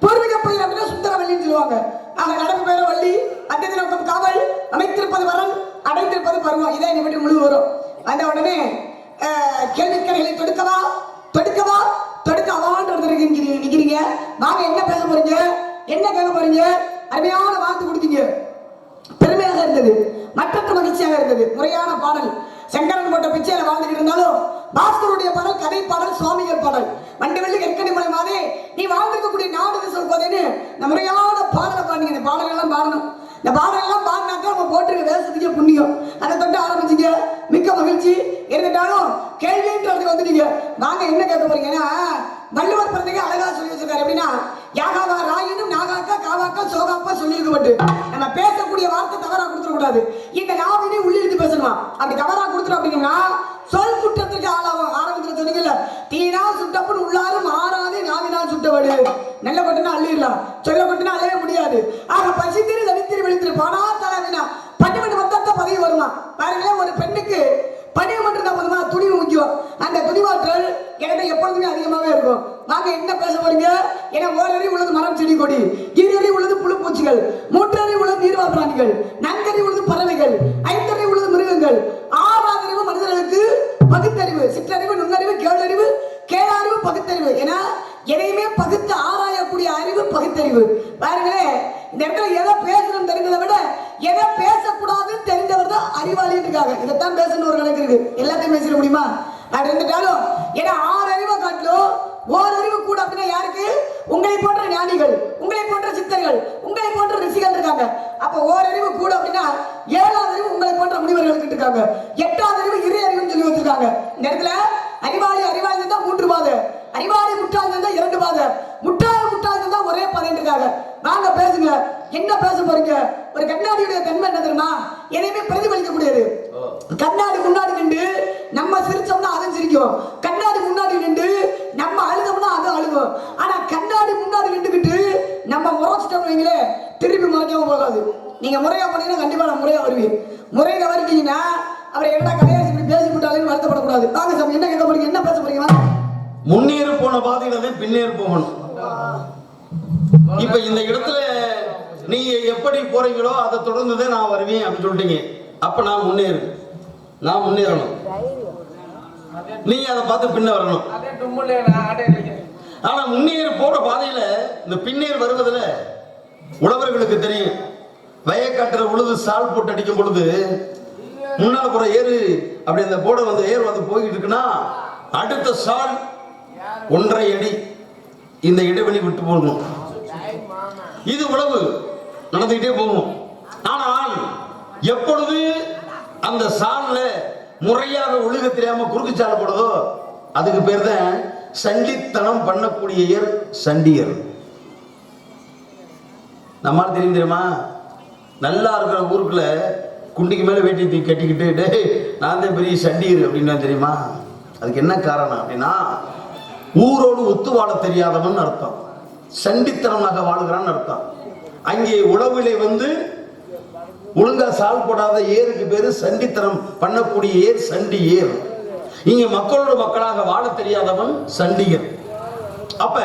பூர்வீக பெயர் அப்படின்னா சுந்தரவல்லின்னு சொல்லுவாங்க. ஆக நடப்பு பெயர் வள்ளி, அத்தியத்தை நோக்கம் காவல், அமைத்திருப்பது வரன், அடைந்திருப்பது பருவம். இதை என்னை பற்றி முழு வரும். அந்த உடனே கேள்விக்கரைகளை தொடுக்கவா தொடுக்கவா தொடுக்கவான்னு நிக்கிறீங்க. நாங்க என்ன பேச போறீங்க, என்ன கேட்க போறீங்க? அருமையான வார்த்தை கொடுத்தீங்க, பெருமையாக இருந்தது, மற்றற்ற மகிழ்ச்சியாக இருந்தது. முறையான பாடல். சங்கரன் போட்ட பிச்சையில வாழ்ந்துட்டு இருந்தாலும் பாஸ்கருடைய பாடல் கதை பாடல், சுவாமிகள் பாடல், வண்டிவெள்ளி கற்கடி மூலமாவே நீ வாழ்ந்திருக்கக்கூடிய நாடு சொல்வதேன்னு இந்த முறையான பாடலை பாடுங்க. இந்த பாடல்கள்லாம் பாடணும். இந்த பாடல்கள்லாம் பாடினாக்கா அவங்க போட்டிருக்க வேசத்துக்கே புண்ணியம். அதை தொட்டு ஆரம்பிச்சிங்க, மிக்க மகிழ்ச்சி. இருந்துட்டாலும் கேள்வின்றதுக்கு வந்துட்டீங்க. நாங்க என்ன கேட்க போறீங்கன்னா, வள்ளுவர் பிறந்தகை அழகா சொல்லி வச்சிருக்காரு. எப்படின்னா, யாகாவா ராயினும் நாகாக்கா காவாக்கா சோகாப்பா சொல்லியிருக்கப்பட்டு நம்ம பேசக்கூடிய வார்த்தை தவறா கொடுத்துட கூடாது. இந்த நாவினை உள்ளிருந்து பேசணுமா? அப்படி தவறா கொடுத்துரும் அப்படின்னா சொல் குற்றத்திற்கு ஆளாகும். ஆரம்பத்தில் சொன்னீங்கல்ல, தீனால் சுட்டப்பன் உள்ளாரும் ஆறாதே நாவினால் சுட்டவடு. நல்ல கொட்டுனா அள்ளிடலாம், சொல்ல கொட்டுனா அள்ளவே முடியாது. ஆக பசித்திரு தனித்திரு வெளித்திரு பானா தலைவினா பட்டிமன்ற வந்தாத்த பதவி வருமா? பாருங்களேன், ஒரு பெண்ணுக்கு பணிவு மட்டும் தான் போதுமா? துணிவு முக்கியம். அந்த துணிவாற்றல் எனக்கு எப்பொழுதுமே அதிகமாகவே இருக்கும். நாங்க என்ன பேச போறீங்க? ஏன்னா ஓரறி உள்ளது மரம் செடி கொடி, ஈரறி உள்ளது புழு பூச்சிகள், மூன்றறி உள்ளது நீர்வாழ் பிராணிகள், நன்கறி உள்ளது பறவைகள், ஐந்தறி உள்ளது மிருகங்கள், ஆறாவது அறிவு மனிதர்களுக்கு பகுத்தறிவு, சிற்றறிவு, நுண்ணறிவு, கேளறிவு, கேளறிவு, பகுத்தறிவு. ஏன்னா எதையுமே பகுத்து ஆராயக்கூடிய அறிவு பகுத்தறிவு. பாருங்களேன், இந்த இடத்துல எதை பேசணும் தெரிந்ததை விட எதை பேசக்கூடாதுன்னு தெரிந்தவர் தான் அறிவாளின்னு இருக்காங்க. இதைத்தான் பேசணும் ஒரு கணக்கு இருக்கு. எல்லாத்தையும் பேசிட முடியுமா? அப்படி இருந்துட்டாலும் ஏன்னா 6 அறிவை காட்டிலும் ஓரறிவு கூட அப்படின்னா யாருக்கு? உங்களை போன்ற ஞானிகள், உங்களை போன்ற சித்தர்கள், உங்களை போன்ற ரிஷிகள் இருக்காங்க. அப்ப ஓரறிவு கூட அப்படின்னா 7வது அறிவு உங்களை போன்ற முனிவர்களுக்கு இருக்காங்க. 8வது அறிவு இறை அறிவுன்னு சொல்லி வச்சிருக்காங்க. இந்த இடத்துல அறிவாளி தான் 3 பாதை, அறிவாளி முட்டாள் தான் 2 பாதை, முட்டாள் தான் ஒரே பாதை இருக்காங்க. வாங்க பேசுங்க. என்ன பேச போறீங்க? ஒரு கண்ணாடியுடைய தன்மை என்ன தெரியுமா? எதையுமே பிரதிபலிக்க கூடியது. கண்ணாடி முன்னாடி நின்று நம்ம சிரிச்சோம்னா அதுவும் சிரிக்கும். கண்ணாடி முன்னாடி நின்று நம்ம அழுதோம்னா அதுவும் அழுகும். ஆனா கண்ணாடி முன்னாடி நின்றுக்கிட்டு நம்ம முறைச்சிட்டோம் வைங்களே, திருப்பி முறைக்காம போகாது. நீங்க முறையா பண்ணீங்கன்னா கண்டிப்பா நான் முறையா வருவீங்க. முறையில வருவீங்கன்னா அவரை என்ன கடையாசி இப்படி பேசி விட்டாலும் வருத்தப்படக்கூடாது. வாங்க சாமி, என்ன கேட்க போறீங்க, என்ன பேச போறீங்க? முன்னேறு போன பாதையில பின்னேறு போகணும். இப்ப இந்த இடத்துல நீங்க எப்படி போறீங்களோ அதை தொடர்ந்துதான் நான் வருவேன் அப்படின்னு சொல்லிட்டீங்க. அப்ப நான் முன்னேறணும், நீங்க அதை பார்த்து பின்ன வரணும். ஆனா முன்னேறு போற பாதையில இந்த பின்னேறு வருவதில் உழவர்களுக்கு தெரியும். வயக்காட்டுல உழுது சால் போட்டு அடிக்கும் பொழுது முன்னால போற ஏறு அப்படி அந்த போட வந்து ஏறு வந்து போய்கிட்டு இருக்குன்னா அடுத்த சால் 1.5 அடி இந்த இடைவெளி விட்டு போகணும். இது உழவு நடந்துகிட்டே போகும். ஆனால் எப்பொழுது அந்த சால்ல முறையாக ஒழுக தெரியாம குறுக்கு சாலை போடுதோ அதுக்கு பேர் தான் சண்டித்தனம் பண்ணக்கூடிய ஏர் சண்டியர். நம்மால் தெரியுமா? நல்லா இருக்கிற ஊருக்குள்ள குண்டிக்கு மேல வேட்டி தூக்கி கட்டிக்கிட்டு டேய் நான் தான் பெரிய சண்டியர் அப்படின்னா தெரியுமா? அதுக்கு என்ன காரணம் அப்படின்னா ஊரோடு ஒத்து வாழ தெரியாதவன் அர்த்தம், சண்டித்தனமாக வாழ்கிறான்னு அர்த்தம். அங்கே உழவிலே வந்து ஒழுங்கா சால் போடாத ஏருக்கு பேரு சண்டித்தனம் பண்ணக்கூடிய ஏர் சண்டி ஏர். இங்க மக்களோட மக்களாக வாழ தெரியாதவன் சண்டிகர். அப்ப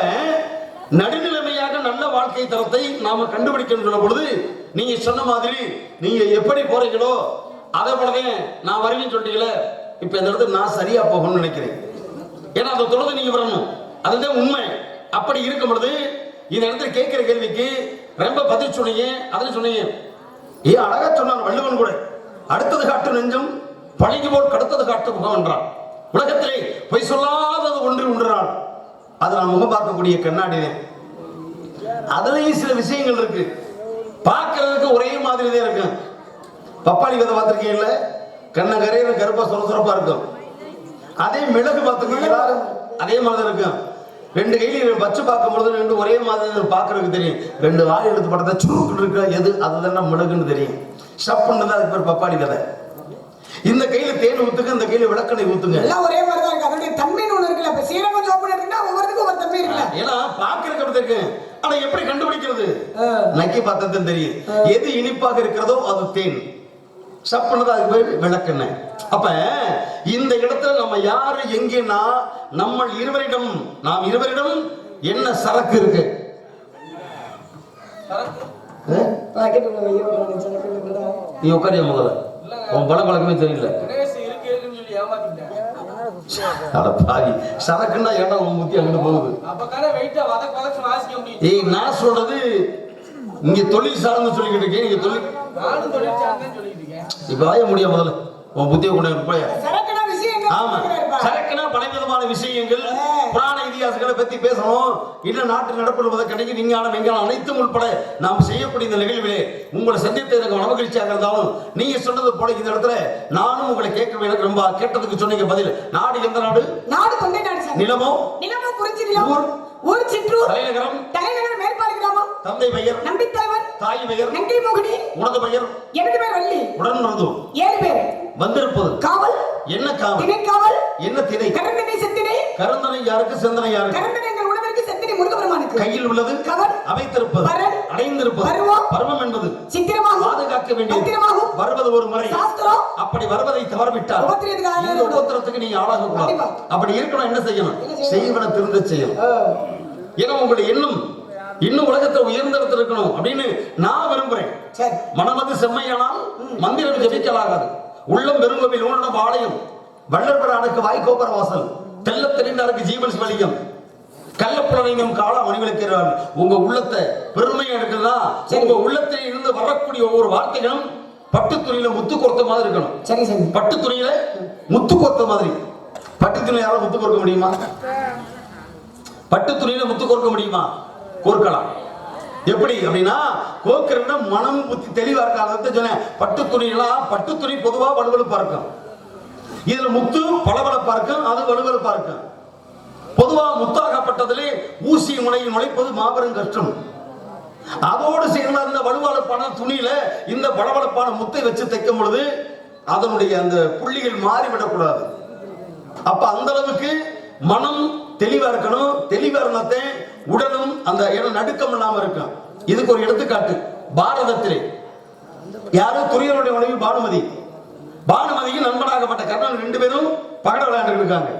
நடுநிலைமையாக நல்ல வாழ்க்கை தரத்தை நாம கண்டுபிடிக்கின்ற பொழுது நீங்க சொன்ன மாதிரி நீங்க எப்படி போறீங்களோ அதை போலவே நான் வருவேன்னு சொல்றீங்களே. இப்ப இந்த இடத்துல நான் சரியா போகணும்னு நினைக்கிறேன். ஏன்னா அதை தொடர்ந்து நீங்க வரணும், அதுதான் உண்மை. அப்படி இருக்கும் பொழுது இந்த இடத்துல கேட்கிற கேள்விக்கு ரொம்ப பதில் சொன்னீங்க. அதுல சொன்னீங்க ஏன் அழகா சொன்னான் வள்ளுவன் கூட, அடுத்தது காட்டு நெஞ்சம் பழகி போல் கடத்தது காட்டு முகம் என்றான். உலகத்திலே பொய் சொல்லாதது ஒன்றால் அது நான் முகம் பார்க்கக்கூடிய கண்ணாடினே. அதுலயும் சில விஷயங்கள் இருக்கு, பார்க்கறதுக்கு ஒரே மாதிரி தான் இருக்கும். பப்பாளி விதை பார்த்திருக்கீங்கல்ல, கண்ணை கரையில கருப்பா சுரசுரப்பா இருக்கும். அதே மிளகு பார்த்துக்கீங்களா, அதே மாதிரி இருக்கும். 2 கையில வச்சு பார்க்கும்போது 2 ஒரே மாதிரி பார்க்கறதுக்கு தெரியும். 2 வாய் எடுத்து படத்தை சுருக்கு இருக்க எது அதுதான் மிளகுன்னு தெரியும். ஷப்புன்னு தான் அதுக்கு பேர் பப்பாளி விதை. இந்த கையில தேன் ஊத்துங்க, இந்த கையில விளக்கணை ஊத்துங்க. எல்லாம் ஒரே மாதிரி தான் இருக்கு. அதோட தன்மைன்னு ஒண்ணு இருக்குல்ல. இப்ப சீரகம் சோப்பு இருக்குன்னா ஒவ்வொருத்துக்கும் ஒவ்வொரு தன்மை இருக்குல்ல. ஏன்னா பாக்குறதுக்கு அப்படி இருக்கு. ஆனா எப்படி கண்டுபிடிக்கிறது? நக்கி பார்த்தா தெரியும். எது இனிப்பாக இருக்கிறதோ அது தேன், ஷப்புன்னு தான் அதுக்கு பேர் விளக்கணை. அப்ப இந்த இடத்துல நம்ம யாரு எங்கன்னா நாம் இருவரிடம் என்ன சரக்கு இருக்கு? நீ உட்காரியா முதல்ல, உன் பழக்கமே தெரியல. சரக்குன்னா ஏன்னா உன் முத்தி அங்கிட்டு போகுது. ஏய் நான் சொல்றது இங்க தொழில் சார்ந்து சொல்லிக்கிட்டு இருக்கேன். நீங்க தொழில் இப்ப ஆய முடியும். முதல்ல உன் புத்தியை கொண்டு போய் ஆமா சரக்குனா பலவிதமான விஷயங்கள், புராண இதிகாசங்களை பத்தி பேசணும். இன்னும் நாட்டு நடப்பு கிடைக்கும் விஞ்ஞானம் வெங்காயம் அனைத்தும் உட்பட நாம் செய்யக்கூடிய இந்த நிகழ்விலே உங்களை சந்தித்து எனக்கு மனமகிழ்ச்சியாக இருந்தாலும் நீங்க சொன்னது போல இந்த இடத்துல நானும் உங்களை கேட்க எனக்கு ரொம்ப கேட்டதுக்கு சொன்னீங்க பதில். நாடு எந்த நாடு? நாடு தொண்டை நாடு சார். நிலமோ? நிலமோ குறிச்சி நிலம். ஊர் சிற்றூர். தலைநகரம் மேற்பாடி கிராமம். தந்தை பெயர்? நம்பித்தலைவன். தாய் பெயர்? நங்கை மோகினி. உனது பெயர்? எனது பெயர் வள்ளி. உடன் மருது. 7 பேர். வந்திருப்பது காவல். என்ன காவல்? திணை காவல். என்ன திணை? கரந்தனை செத்தினை. கரந்தனை யாருக்கு, செந்தனை யாருக்கு? கரந்தனை எங்கள் உணவிற்கு, செத்தினை முருகபெருமானுக்கு. கையில் உள்ளது கவல். அமைத்திருப்பது பரல். அடைந்திருப்பது பருவம். பருவம் என்பது சித்திரமாகும். பாதுகாக்க வேண்டியது. பத்திரமாகும். வருவது ஒரு முறை. சாஸ்திரம். அப்படி வருவதை தவறவிட்டால் இந்த உபத்திரத்துக்கு நீங்க ஆளாக கூடாது. அப்படி இருக்கணும். என்ன செய்யணும்? செய்வன திருந்த செய்யணும். ஏன்னா உங்களுடைய எண்ணம் இன்னும் உலகத்தை உயர்ந்த இடத்துல இருக்கணும் அப்படின்னு நான் விரும்புறேன். மனமது செம்மையானால் மந்திரம் ஜெபிக்கலாகாது. உள்ளம் பெருங்கோவில் ஊனடம் ஆலயம், வள்ளற்பரானுக்கு வாய்க்கோப்பர வாசல், தெல்ல தெரிந்தாருக்கு ஜீவன் வலியம், கள்ளப்புலனையும் கால மணிவிளக்கிறார். உங்க உள்ளத்தை பெருமையா இருக்குன்னா உங்க உள்ளத்தில் இருந்து வரக்கூடிய ஒவ்வொரு வார்த்தைகளும் பட்டு துணியில முத்து கோர்த்த மாதிரி இருக்கணும். சரி சரி. பட்டு துணியில முத்து கோர்த்த மாதிரி. பட்டு துணியில யாரும் முத்து கோர்க்க முடியுமா? பட்டு துணியில முத்து கோர்க்க முடியுமா? கோர்க்கலாம். எப்படி அப்படின்னா கோர்க்கிறதுனா மனம் புத்தி தெளிவா இருக்காது சொன்னேன். பட்டு துணியெல்லாம் பட்டு துணி பொதுவா வலுவலுப்பா இருக்கும். இதுல முத்து பளபளப்பா இருக்கும், அது வலுவலுப்பா இருக்கும். பொதுவா முத்தாகப்பட்டதிலே ஊசி முனையில் நுழைப்பது மாபெரும் கஷ்டம். அதோடு சேர்ந்த அந்த வலுவலுப்பான துணியில இந்த பளபளப்பான முத்தை வச்சு தைக்கும் பொழுது அதனுடைய அந்த புள்ளிகள் மாறிவிடக்கூடாது. அப்ப அந்த அளவுக்கு மனம் தெளிவா இருக்கணும். தெளிவா இருந்தாத்தே உடலும் அந்த இடம் நடுக்கம் இல்லாம இருக்கும். இதுக்கு ஒரு எடுத்துக்காட்டு பாரதத்திலே யாரும் துரியனுடைய மனைவி பானுமதி. பானுமதிக்கு நண்பனாகப்பட்ட கர்ணன் 2 பேரும் பகட விளையாண்டு இருக்காங்க.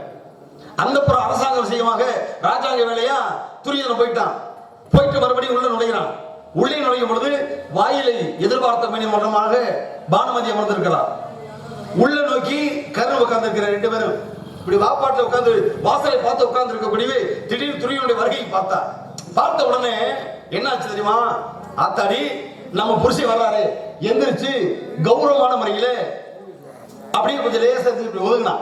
அந்த அரசாங்க விஷயமாக ராஜாங்க வேலையா துரியனை போயிட்டு மறுபடியும் உள்ள நுழைகிறான். உள்ளே நுழையும் பொழுது வாயிலை எதிர்பார்த்த மணி மன்றமாக பானுமதி அமர்ந்திருக்கிறார். உள்ள நோக்கி கர்ணன் உட்கார்ந்து இருக்கிற 2 பேரும் இப்படி வாப்பாட்டில் உட்கார்ந்து வாசலை பார்த்து உட்கார்ந்து இருக்கக்கூடியவே திடீர்னு துரியனுடைய வருகையை பார்த்த உடனே என்ன ஆச்சு தெரியுமா? ஆத்தாடி நம்ம புருஷன் வர்றாரு, எந்திரிச்சு கௌரவமான முறையில அப்படியே கொஞ்சம் லேசா ஒதுங்கினா.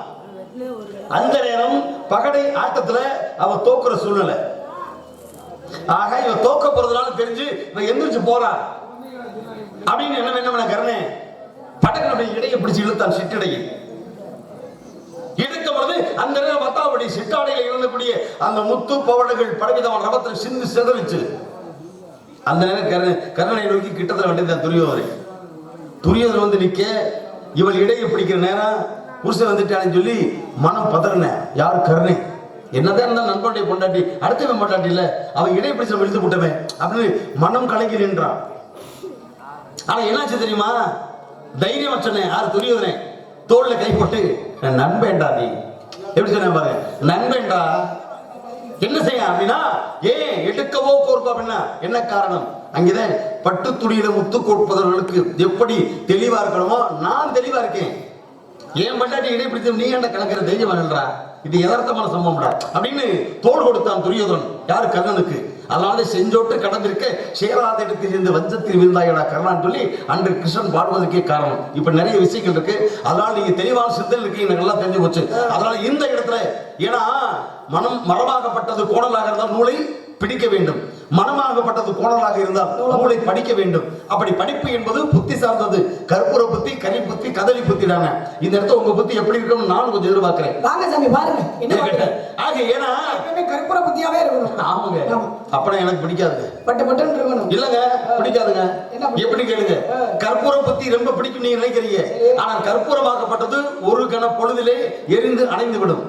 அந்த நேரம் பகடை ஆட்டத்துல அவ தோக்குற சூழ்நிலை. ஆக இவ தோக்க போறதுனால தெரிஞ்சு இவன் எந்திரிச்சு போறா அப்படின்னு என்ன பண்ண கர்ணே படகுடைய இடையை பிடிச்சு இழுத்தான். சிட்டிடையை இழுக்கும் பொழுது அந்த நேரம் பத்தாவுடைய சிட்டாடையில் இருந்தக்கூடிய அந்த முத்து பவளங்கள் பலவிதமான ரவத்தில் சிந்து சிதறிச்சு. அந்த நேரம் கர்ணனை நோக்கி கிட்டத்தட்ட வேண்டியது துரியோதனன் வந்து நிக்க இவள் இடையை பிடிக்கிற நேரம் புருஷன் வந்துட்டான்னு சொல்லி மனம் பதறின. யார்? கர்ணை. என்னதான் இருந்தா நண்பனுடைய பொண்டாட்டி, அடுத்தவன் பொண்டாட்டி இல்ல, அவன் இடையை பிடிச்ச விழுத்து போட்டவன் அப்படின்னு மனம் கலங்கி நின்றான். ஆனா என்னாச்சு தெரியுமா? தைரியம் சொன்னேன். யார்? துரியோதனன் தோல்ல கை போட்டு நண்பேண்டா நீ எப்படி சொன்ன பாரு, நண்பேண்டா என்ன செய்ய அப்படின்னா எடுக்கவோ கோர்ப்பா அப்படின்னா என்ன காரணம்? அங்கேதான் பட்டு துணியில முத்து கோர்ப்பவர்களுக்கு எப்படி தெளிவா இருக்கணுமோ நான் தெளிவா இருக்கேன். ஏன் பண்டாட்டி இடைப்பிடித்து நீ என்ன கலக்கிற தைரியம் வேணுன்றா, இது யதார்த்தமான சம்பவம்டா அப்படின்னு தோல் கொடுத்தான் துரியோதனன். யாரு? கர்ணனுக்கு. அதனால செஞ்சோட்டு கடந்திருக்க சேராதெடுத்து இருந்து வஞ்சத்தில் விழுந்தாயடா கர்ணான்னு சொல்லி அன்று கிருஷ்ணன் பாடுவதற்கே காரணம். இப்ப நிறைய விஷயங்கள் இருக்கு. அதனால நீங்க தெளிவான சிந்தனை இருக்கு, எனக்கு எல்லாம் தெரிஞ்சு போச்சு. அதனால இந்த இடத்துல ஏன்னா மனம் மரபாகப்பட்டது கோடலாக இருந்தால் நூலை பிடிக்க வேண்டும். மனமாகப்பட்டது கோணலாக இருந்தால் மூளை படிக்க வேண்டும். அப்படி படிப்பு என்பது புத்தி சார்ந்தது. கற்பூர புத்தி, கனி புத்தி, கதலி புத்தி தானே. இந்த இடத்துல உங்க புத்தி எப்படி இருக்கும்னு நானும் கொஞ்சம் எதிர்பார்க்கிறேன். வாங்க சாமி பாருங்க என்ன ஆக ஏன்னா கற்பூர புத்தியாவே இருக்கணும். ஆமாங்க, அப்படி எனக்கு பிடிக்காதுங்க. பட்டு பட்டுன்னு இருக்கணும். இல்லங்க பிடிக்காதுங்க. எப்படி கேளுங்க, கற்பூர புத்தி ரொம்ப பிடிக்கும் நீங்க நினைக்கிறீங்க. ஆனால் கற்பூரமாக்கப்பட்டது ஒரு கண பொழுதிலே எரிந்து அணைந்து விடும்.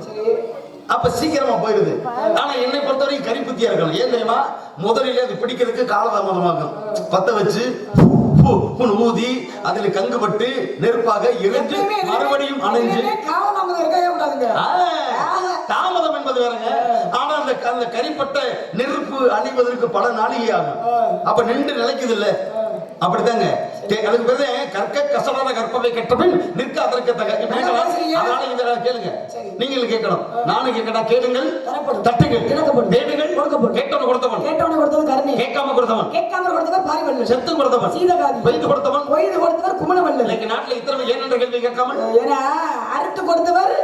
அப்ப சீக்கிரமா போயிருது. ஆனா என்னை பொறுத்தவரைக்கும் கரிப்புத்தியா இருக்கணும். ஏன் தெரியுமா, முதலிலே அது பிடிக்கிறதுக்கு காலதாமதமாகும். பத்த வச்சு ஊதி அதுல கங்குபட்டு நெருப்பாக எரிஞ்சு மறுபடியும் அணைஞ்சு தாமதம் என்பது வேறங்க. ஆனா அந்த கரிப்பட்ட நெருப்பு அணிவதற்கு பல நாளிகை ஆகும். அப்ப நின்று நிலைக்குது இல்ல, அப்படித்தாங்க. அதுக்கு பிறகு கற்க கசடான கற்பவை கற்றபின் நிற்க அதற்கு தக. அதனால இந்த கேளுங்க, நீங்களும் கேட்கணும், நானும் கேட்கணும். கேளுங்கள், தட்டுங்கள், தேடுங்கள், கேட்டவன் கொடுத்தவன், கேட்டவன் கொடுத்தவன் கருணை, கேட்காம கொடுத்தவன், கேட்காம கொடுத்தவன் பாரிவல்ல, செத்து கொடுத்தவன், சீதகாதி, வைத்து கொடுத்தவன், கொய்து கொடுத்தவர் குமணவல்ல. இன்னைக்கு நாட்டுல இத்தனை ஏன் என்ற கேள்வி கேட்காமல், ஏன்னா அறுத்து கொடுத்தவர்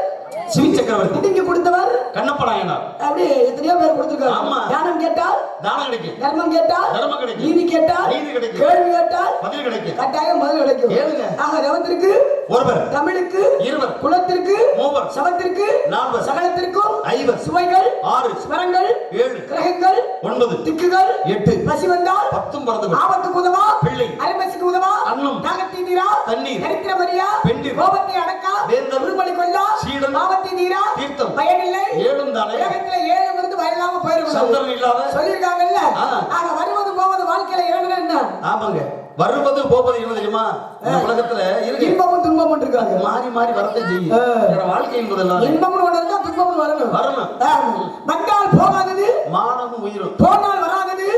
சிவி சக்கரவர்த்தி, இடிங்க கொடுத்தவர் கண்ணப்ப நாயனார், அப்படி எத்தனையோ பேர் கொடுத்திருக்காங்க. ஆமா, தானம் கேட்டால் தானம் கிடைக்கும், தர்மம் கேட்டால் தர்மம் கிடைக்கும், நீதி கேட்டால் நீதி கிடைக்கும், கேள்வி கேட்டால் பதில் கிடைக்கும், கட்டாயம் பதில் கிடைக்கும். கேளுங்க. ஆக ரவத்திற்கு ஒருவர், தமிழுக்கு இருவர், குலத்திற்கு மூவர், சவத்திற்கு நால்வர், சகலத்திற்கும் ஐவர், சுவைகள் 6, ஸ்வரங்கள் 7, கிரகங்கள் 9, திக்குகள் 8, பசி வந்தால் 10 பறந்து ஆபத்துக்கு உதவா பிள்ளை, அரைமசிக்கு உதவா அன்னம், தாகத்தை தீரா தண்ணீர், தரித்திர மரியா பெண்டிர், கோபத்தை அடக்கா வேந்தர், உருமலை கொல்லா சீடன், பாவத்தை தீரா தீர்த்தம், பயனில்லை ஏழும் தானே, உலகத்துல 7 இருந்து பயனில்லாம போயிருக்கும் சந்திரன் இல்லாத சொல்லிருக்காங்கல்ல. ஆக வருவது போவது வாழ்க்கையில இரண்டு என்ன? ஆமாங்க, வருவது போவது என்ன தெரியுமா, இந்த உலகத்துல இருக்கு இன்பமும் துன்பமும் இருக்காங்க. மாறி மாறி வரத்தை செய்யும். வாழ்க்கை என்பதெல்லாம் இன்பமும் ஒன்று இருந்தா துன்பமும் வரணும். வந்தால் போகாதது மானமும் உயிரும், போனால் வராதது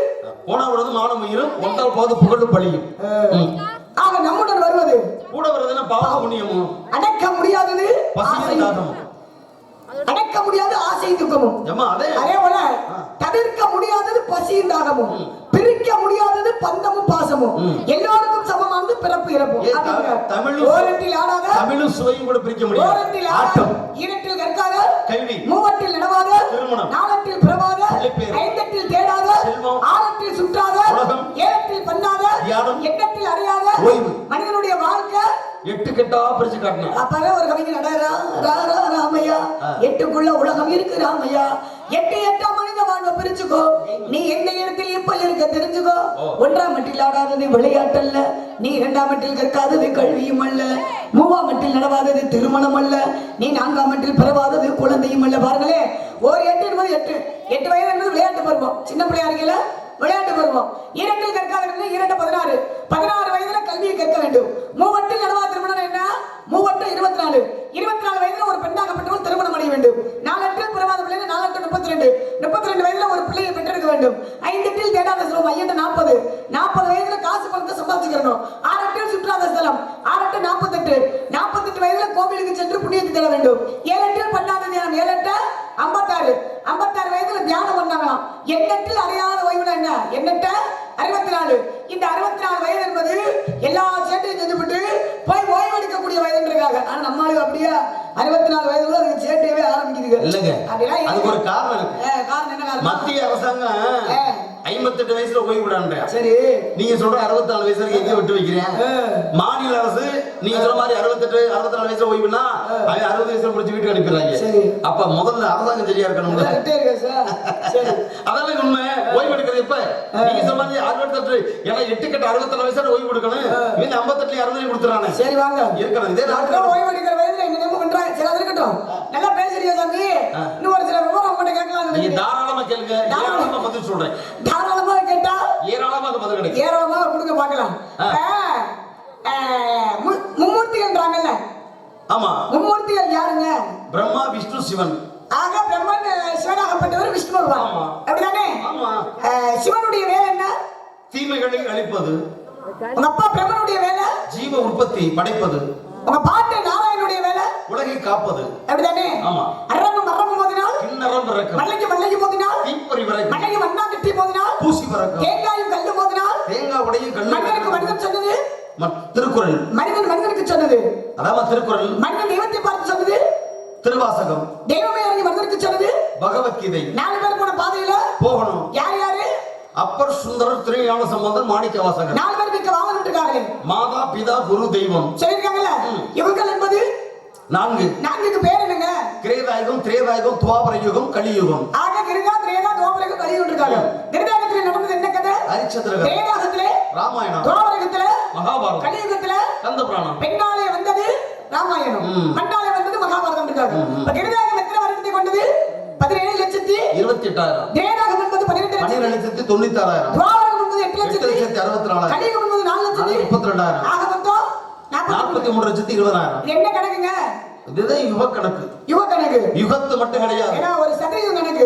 போனா வருவது மானம் உயிரும், ஒன்றால் போது புகழும் பழியும். ஆக நம்முடன் வருவது கூட வருதுன்னா பாவ புண்ணியமும், அடக்க முடியாதது பசியும் தாகமும், அடக்க முடியாத ஆசை துக்கமும். அதே போல தவிர்க்க முடியாதது பசியும் தாகமும், பிரிக்க முடியாதது பந்தமும் பாசமும், எல்லோருக்கும் சமமானது பிறப்பு இறப்பு. ஓரத்தில் ஆடாத தமிழும் சுவையும் கூட பிரிக்க முடியாது. ஓரத்தில் ஆட்டம், ஈரத்தில் கற்காத கல்வி, மூவத்தில் நடவாத திருமணம், நாலத்தில் பிறவாத, ஐந்தத்தில் தேடாத, ஆறத்தில் சுற்றாத, ஏழத்தில் பண்ணாத, எண்ணத்தில் அறியாத மனிதனுடைய வாழ்க்கை 8 கெட்டா பிரிச்சு காட்டணும். அப்பவே ஒரு கவிஞர் ராமையா, 8க்குள்ள உலகம் இருக்கு ராமையா, 8 மனித வாழ்வை பிரிச்சுக்கோ, நீ எந்த இடத்தில் இப்ப இருக்க தெரிஞ்சுக்கோ. 1ஆம் மட்டில் ஆடாதது விளையாட்டல்ல, நீ 2ஆம் மட்டில் கற்காதது கல்வியும் அல்ல, 3ஆம் மட்டில் நடவாதது திருமணம் அல்ல, நீ 4ஆம் மட்டில் பிறவாதது குழந்தையும் அல்ல. பாருங்களே, ஒரு 8 என்பது 8 வயது என்பது விளையாட்டு பருவம், சின்ன பிள்ளையா இருக்கல விளையாட்டு பருவம். 2 கற்காத 2 16 வயதுல கல்வியை கற்க வேண்டும். 3 நடவா திருமணம் என்ன, 3 24 வயதுல ஒரு பெண்ணாகப்பட்டவள் திருமணம் அடைய வேண்டும். 4 பிறவாத பிள்ளை 4 32 வயதுல ஒரு பிள்ளையை பெற்றெடுக்க வேண்டும். 5 தேடாத செல்வம் 40 வயதுல காசு பணத்தை சம்பாதிக்கணும். 6 சுற்றாத ஸ்தலம் 48 வயதுல கோவிலுக்கு சென்று புண்ணியத்தை தேட வேண்டும். 7 பண்ணாத தியானம் 7 56 வயதுல தியானம் பண்ணாங்களாம். 8 அறியாத ஓய்வுனா என்ன, 8 64. இந்த 64 வயது என்பது எல்லா சேட்டையும் செஞ்சுவிட்டு போய் ஓய்வு எடுக்கக்கூடிய வயதுன்றாங்க. ஆனா நம்மளுக்கு அப்படியே 64 வயதுல அதுக்கு சேட்டையவே ஆரம்பிக்குதுங்க. இல்லங்க, அப்படிலாம் அதுக்கு ஒரு காரணம் இருக்கு. காரணம் என்ன காரணம்? மத்திய அரசாங்கம் 58 வயசுல ஓய்வு விடான்ற. சரி, நீங்க சொல்ற 64 வயசுல எங்க விட்டு வைக்கிறேன். மாநில அரசு நீங்க சொல்ற மாதிரி 64 வயசுல ஓய்வுனா அவன் 60 வயசுல முடிச்சு வீட்டுக்கு அனுப்பிடுறாங்க. அப்ப முதல்ல அரசாங்கம் சரியா இருக்கணும்ல. அதான உண்மை. ஓய்வு எடுக்கிறது எப்ப நீங்க சொல்ற மாதிரி 68 ஏன்னா 8 கட்ட 64 வயசுல ஓய்வு எடுக்கணும். இவன் 58 60 கொடுத்துறானே. சரி வாங்க இருக்கணும். இதே நாட்டுல ஓய்வு எடுக்கிற வயதுல என்ன நம்ம பண்றாங்க. சரி அது இருக்கட்டும், நல்லா பேசுறீங்க சாமி. இன்னும் ஒரு சில விவரம் உங்ககிட்ட கேட்கலாம். நீங்க தாராளமா கேளுங்க, தாராளமா பதில் சொல்றேன். தாராளமா கேட்டா ஏராளமாக பதில் கிடைக்கும். ஏராளமாக கொடுக்க பார்க்கலாம். மும்மூர்த்திகள்ன்றாங்கல்ல. ஆமா, மும்மூர்த்திகள் யாருங்க? பிரம்மா, விஷ்ணு, சிவன். ஆக பிரம்மன் சிவனாகப்பட்டவர் விஷ்ணு பகவான். அப்படிதானே? ஆமா. சிவனுடைய வேலை என்ன? தீமைகளை அழிப்பது. உங்க அப்பா பிரம்மனுடைய வேலை ஜீவ உற்பத்தி படைப்பது. உங்க பாட்டு நாராயணனுடைய வேலை உலகை காப்பது. அப்படிதானே? ஆமா. அரம்பம் மோதினால் கிண்ணறம் பிறக்கும், மல்லைக்கு மோதினால் தீப்பொறி வரைக்கும், மண்ணைக்கு மண்ணா கட்டி மோதினால் பூசி பறக்கும், தேங்காயும் கல்லு மோதினால் தேங்காய் உடையும் கல்லு. மனிதனுக்கு மனிதன் சொன்னது திருக்குறள். மனிதனுக்கு சொன்னது அதாவது திருக்குறள். மனிதன் தெய்வத்தை பார்த்து சொன்னது திருவாசகம். தெய்வமே இறங்கி மனிதனுக்கு சொன்னது பகவத்கீதை. 4 பேர் போன பாதையில போகணும். யாரு அப்பர் சுந்தரர் திருஞான சம்பந்தர் மாணிக்க வாசகர் 4 பேர் மிக்க வாங்கணும் இருக்காங்களே. மாதா பிதா குரு தெய்வம் சொல்லிருக்காங்கல்ல. இவர்கள் என்பது 4. 4க்கு பேர் என்னங்க? கிரேதாயுகம் திரேதாயுகம் துவாபர யுகம் கலியுகம். ஆக கிருதா திரேதா துவாபரயுகம் கலியுகம் இருக்காங்க. கிருதாயுகத்திலே நடந்தது என்ன கதை? ஹரிச்சந்திரகர். திரேதாயுகத்திலே ராமாயணம். துவாபரயுகத்திலே மகாபாரதம். கலியுகத்திலே கந்த புராணம். பெண்ணாலே வந்தது ராமாயணம், மண்ணாலே வந்தது மகாபாரதம் இருக்காங்க. கிருதாயுகம் எத்தனை வருடத்தை கொண்டது? 17,28,000. திரேதாயுகம் என்பது 12,96,000. துவாபரயுகம் என்பது 8,64,000. 8,64,000. கலியுகம் என்பது 4,32,000. ஆக மொத்தம் 43,20,000. இது என்ன கணக்குங்க? இதுதான் யுக கணக்கு. யுக கணக்கு. யுகத்து மட்டும் கிடையாது. ஏன்னா ஒரு சதவீதம் கணக்கு.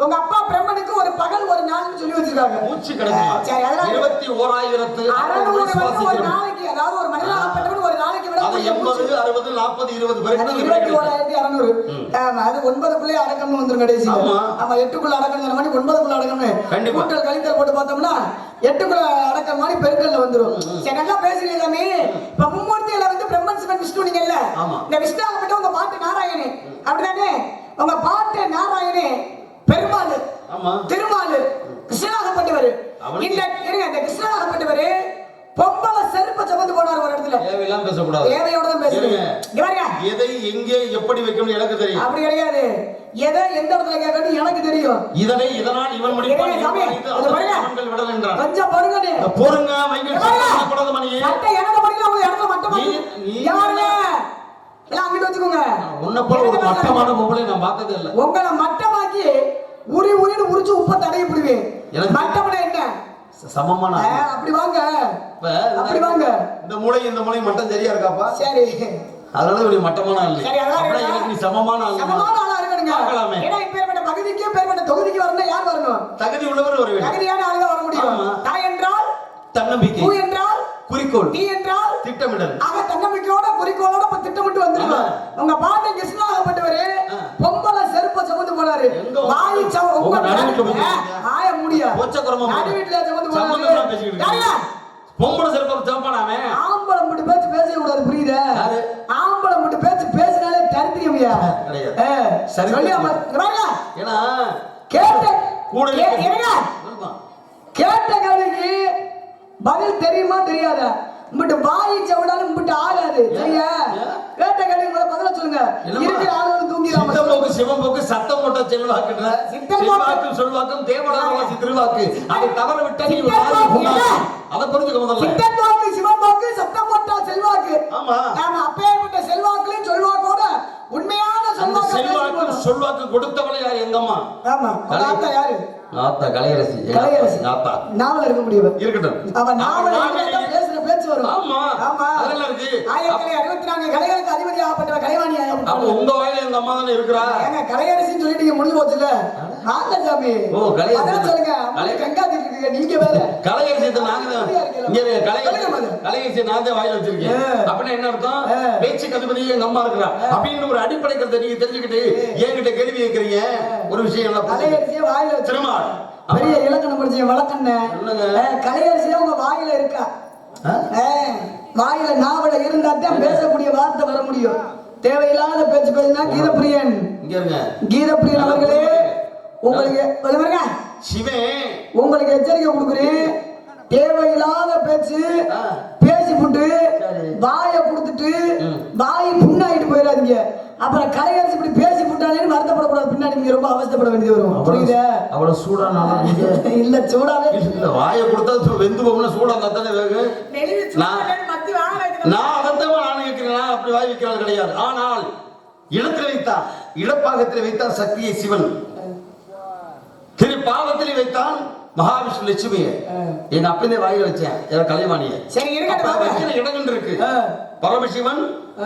உங்க அப்பா பிரம்மனுக்கு ஒரு பகல் ஒரு நாள்னு சொல்லி வச்சிருக்காங்க. மூச்சு கணக்கு. சரி, அதனால 21,600 ஒரு நாளைக்கு, அதாவது ஒரு மனிதனாகப்பட்டவன் ஒரு நாளைக்கு விட 80, 60, 40, 20 பேருக்கு 21,600. அது 9க்குள்ளே அடக்கம்னு வந்துரும் கடைசி. ஆமா. ஆமா, 8க்குள்ள அடக்கம் சொன்ன மாதிரி 9க்குள்ள அடக்கம்னு. கண்டிப்பா. கூட்டல் கழித்தல் போட்டு பார்த்தோம்னா 8க்குள்ள அடக்கம் மாதிரி பெருக்கல்ல வந்துரும். சரி, நல்லா பேசுறீங்க சாமி. இப்ப மும்மூர்த்தியில வந்து பிரம்மன் சிவன் விஷ்ணு நீங்கல்ல. இந்த விஷ்ணுவாகப்பட்ட உங்க பாட்டு நாராயணே, அப்படிதானே? உங்க பாட்டு நாராயணே பெருமாள், திருமால், கிருஷ்ணனாகப்பட்டவர். இந்த கிருஷ்ணனாகப்பட்டவர் பொம்பளை செருப்பை சுமந்து போனார் ஒரு இடத்துல. தேவையெல்லாம் பேசக்கூடாது. தேவையோட தான் பேசுறீங்க. எதை எங்கே எப்படி வைக்கணும் எனக்கு தெரியும். அப்படி கிடையாது. எதை எந்த இடத்துல கேட்கணும் எனக்கு தெரியும். இதனால் இவன் முடிப்பான். விடல் என்றான். கொஞ்சம் பொறுங்க. பொறுங்க வைங்க. சொல்லக்கூடாது மணியே. சட்டை எனக்கு படிக்கல, உங்க இடத்துல மட்டமா யாருங்க? எல்லாம் அங்கிட்டு வச்சுக்கோங்க. உன்னை போல ஒரு மட்டமான பொம்பளை நான் பார்த்ததே இல்லை. உங்களை மட்டமாக்கி உரின்னு உரிச்சு உப்ப தடவி விடுவேன். மட்டம்னா என்ன? சமமான. அப்படி வாங்க, அப்படி வாங்க. இந்த மூளை மட்டம் சரியா இருக்காப்பா? சரி, அதனால ஒரு மட்டமான ஆள். சரி, அப்புறம் எனக்கு நீ சமமான ஆள். சமமான ஆளா இருக்கணுங்க. பார்க்கலாமே. ஏன்னா இப்பேற்பட்ட பகுதிக்கு பேர்பட்ட தொகுதிக்கு வரணும். யார் வரணும்? தகுதி உள்ளவர் வர வேண்டும். தகுதியான ஆளுங்க வர முடியும். தாய் என்றால் தன்னம்பிக்கை, பூ என்றால் குறிக்கோள், தீ என்றால் திட்டமிடல். ஆக தன்னம்பிக்கையோட குறிக்கோளோட திட்டமிட்டு வந்துருங்க. உங்க பாட்டு கிருஷ்ணனாகப்பட்டவரு பொம்பளை செருப்பை சுமந்து போனாரு. வாயி உங்க ஆய முடியா நடு வீட்டுல சுமந்து போனாரு. பொம்பளை செருப்பை சுமப்பானாமே. ஆம்பளை மட்டும் பேச்சு பேசவே கூடாது, புரியுதா? ஆம்பளை மட்டும் பேச்சு பேசினாலே தரித்திரியமையா சொல்லி ஏன்னா கேட்ட கூட கேட்ட கேள்விக்கு பதில் தெரியுமா தெரியாதா? உங்கள்கிட்ட வாயி சவுடாலும் உங்கள்கிட்ட ஆகாது. சரியா? கேட்ட கேள்வி பதில சொல்லுங்க. இருக்கிற ஆளுநர் தூங்கிறாம சிவம்போக்கு சத்தம் போட்ட செல்வாக்குன்ற சித்தவாக்கும் சொல்வாக்கும் தேவனாவாசி திருவாக்கு. அதை தவற விட்ட நீ அதை புரிஞ்சுக்க முதல்ல. சித்தவாக்கு சிவம்போக்கு சத்தம் போட்ட செல்வாக்கு. ஆமா, அப்பேற்பட்ட செல்வாக்குலையும் சொல்வாக்கோட உண்மையான செல்வாக்கு சொல்வாக்கு கொடுத்தவளை யார்? எங்க அம்மா. ஆமா, ஆத்தா யாரு? ஆத்தா கலையரசி. ஆத்தா நாவல் இருக்க முடியும். இருக்கட்டும். அவன் நாவல் பேசுற பேச்சு வரும். ஆமா, ஆமா, அதெல்லாம் இருக்கு. 1064 கலைகளுக்கு அதிபதி ஆகப்பட்டவ கலைவாணி. அப்ப உங்க வாயில எங்க அம்மா தானே இருக்கறா? ஏங்க கலையரசின்னு சொல்லிட்டீங்க, முடிஞ்சு போச்சுல. ஆத்தா ஓ கலையரசி. அத சொல்லுங்க. கங்காதி இருக்கீங்க நீங்க வேற. கலையரசி நாங்க இங்க கலையரசி நான் தான் வாயில வச்சிருக்கேன். அப்படினா என்ன அர்த்தம்? பேச்சுக்கு அதிபதி எங்க அம்மா இருக்கறா. அப்படின்னு ஒரு அடிப்படை கருத்தை நீங்க தெரிஞ்சுக்கிட்டு என்கிட்ட கேள்வி கேக்குறீங்க. ஒரு விஷயம் எல்லாம் கலையரசியே வாயில திருமா பெரிய இலக்கணம் படிச்ச வழக்கண்ண. கலையரசியே உங்க வாயில இருக்கா? வாயில நாவல இருந்தா தான் பேசக்கூடிய வார்த்தை வர முடியும். தேவையில்லாத பேச்சு பேசினா கீதப்பிரியன் இங்க இருங்க. கீதப்பிரியன் அவர்களே, உங்களுக்கு சிவன் உங்களுக்கு எச்சரிக்கை கொடுக்குறேன். தேவையில்லாத பேச்சு பேசிப்புட்டு வாயை கொடுத்துட்டு வாயை புண்ணாயிட்டு போயிடாதீங்க. அப்புறம் கலையரசி இப்படி பேசி புட்டாலே வருத்தப்படக்கூடாது. பின்னாடி நீங்க ரொம்ப அவஸ்தைப்பட வேண்டியது வரும். புரியுதா? அவ்வளவு சூடா இல்ல சூடாவே இல்ல. வாயை கொடுத்தா வெந்து போகும்னா சூடா தானே வேகு. நான் அதைத்தான் நான் கேட்கிறேன். அப்படி வாய் வைக்கிறது கிடையாது. ஆனால் இடத்தில் வைத்தான், இடப்பாகத்தில் வைத்தான் சக்தியை சிவன், திரு பாவத்தில் வைத்தான் மகாவிஷ்ணு லட்சுமியை. எங்க அப்பதே வாயில வச்சேன் கலைவாணிய. சரி இருக்கட்டும். இடங்கள் இருக்கு. பரமசிவன்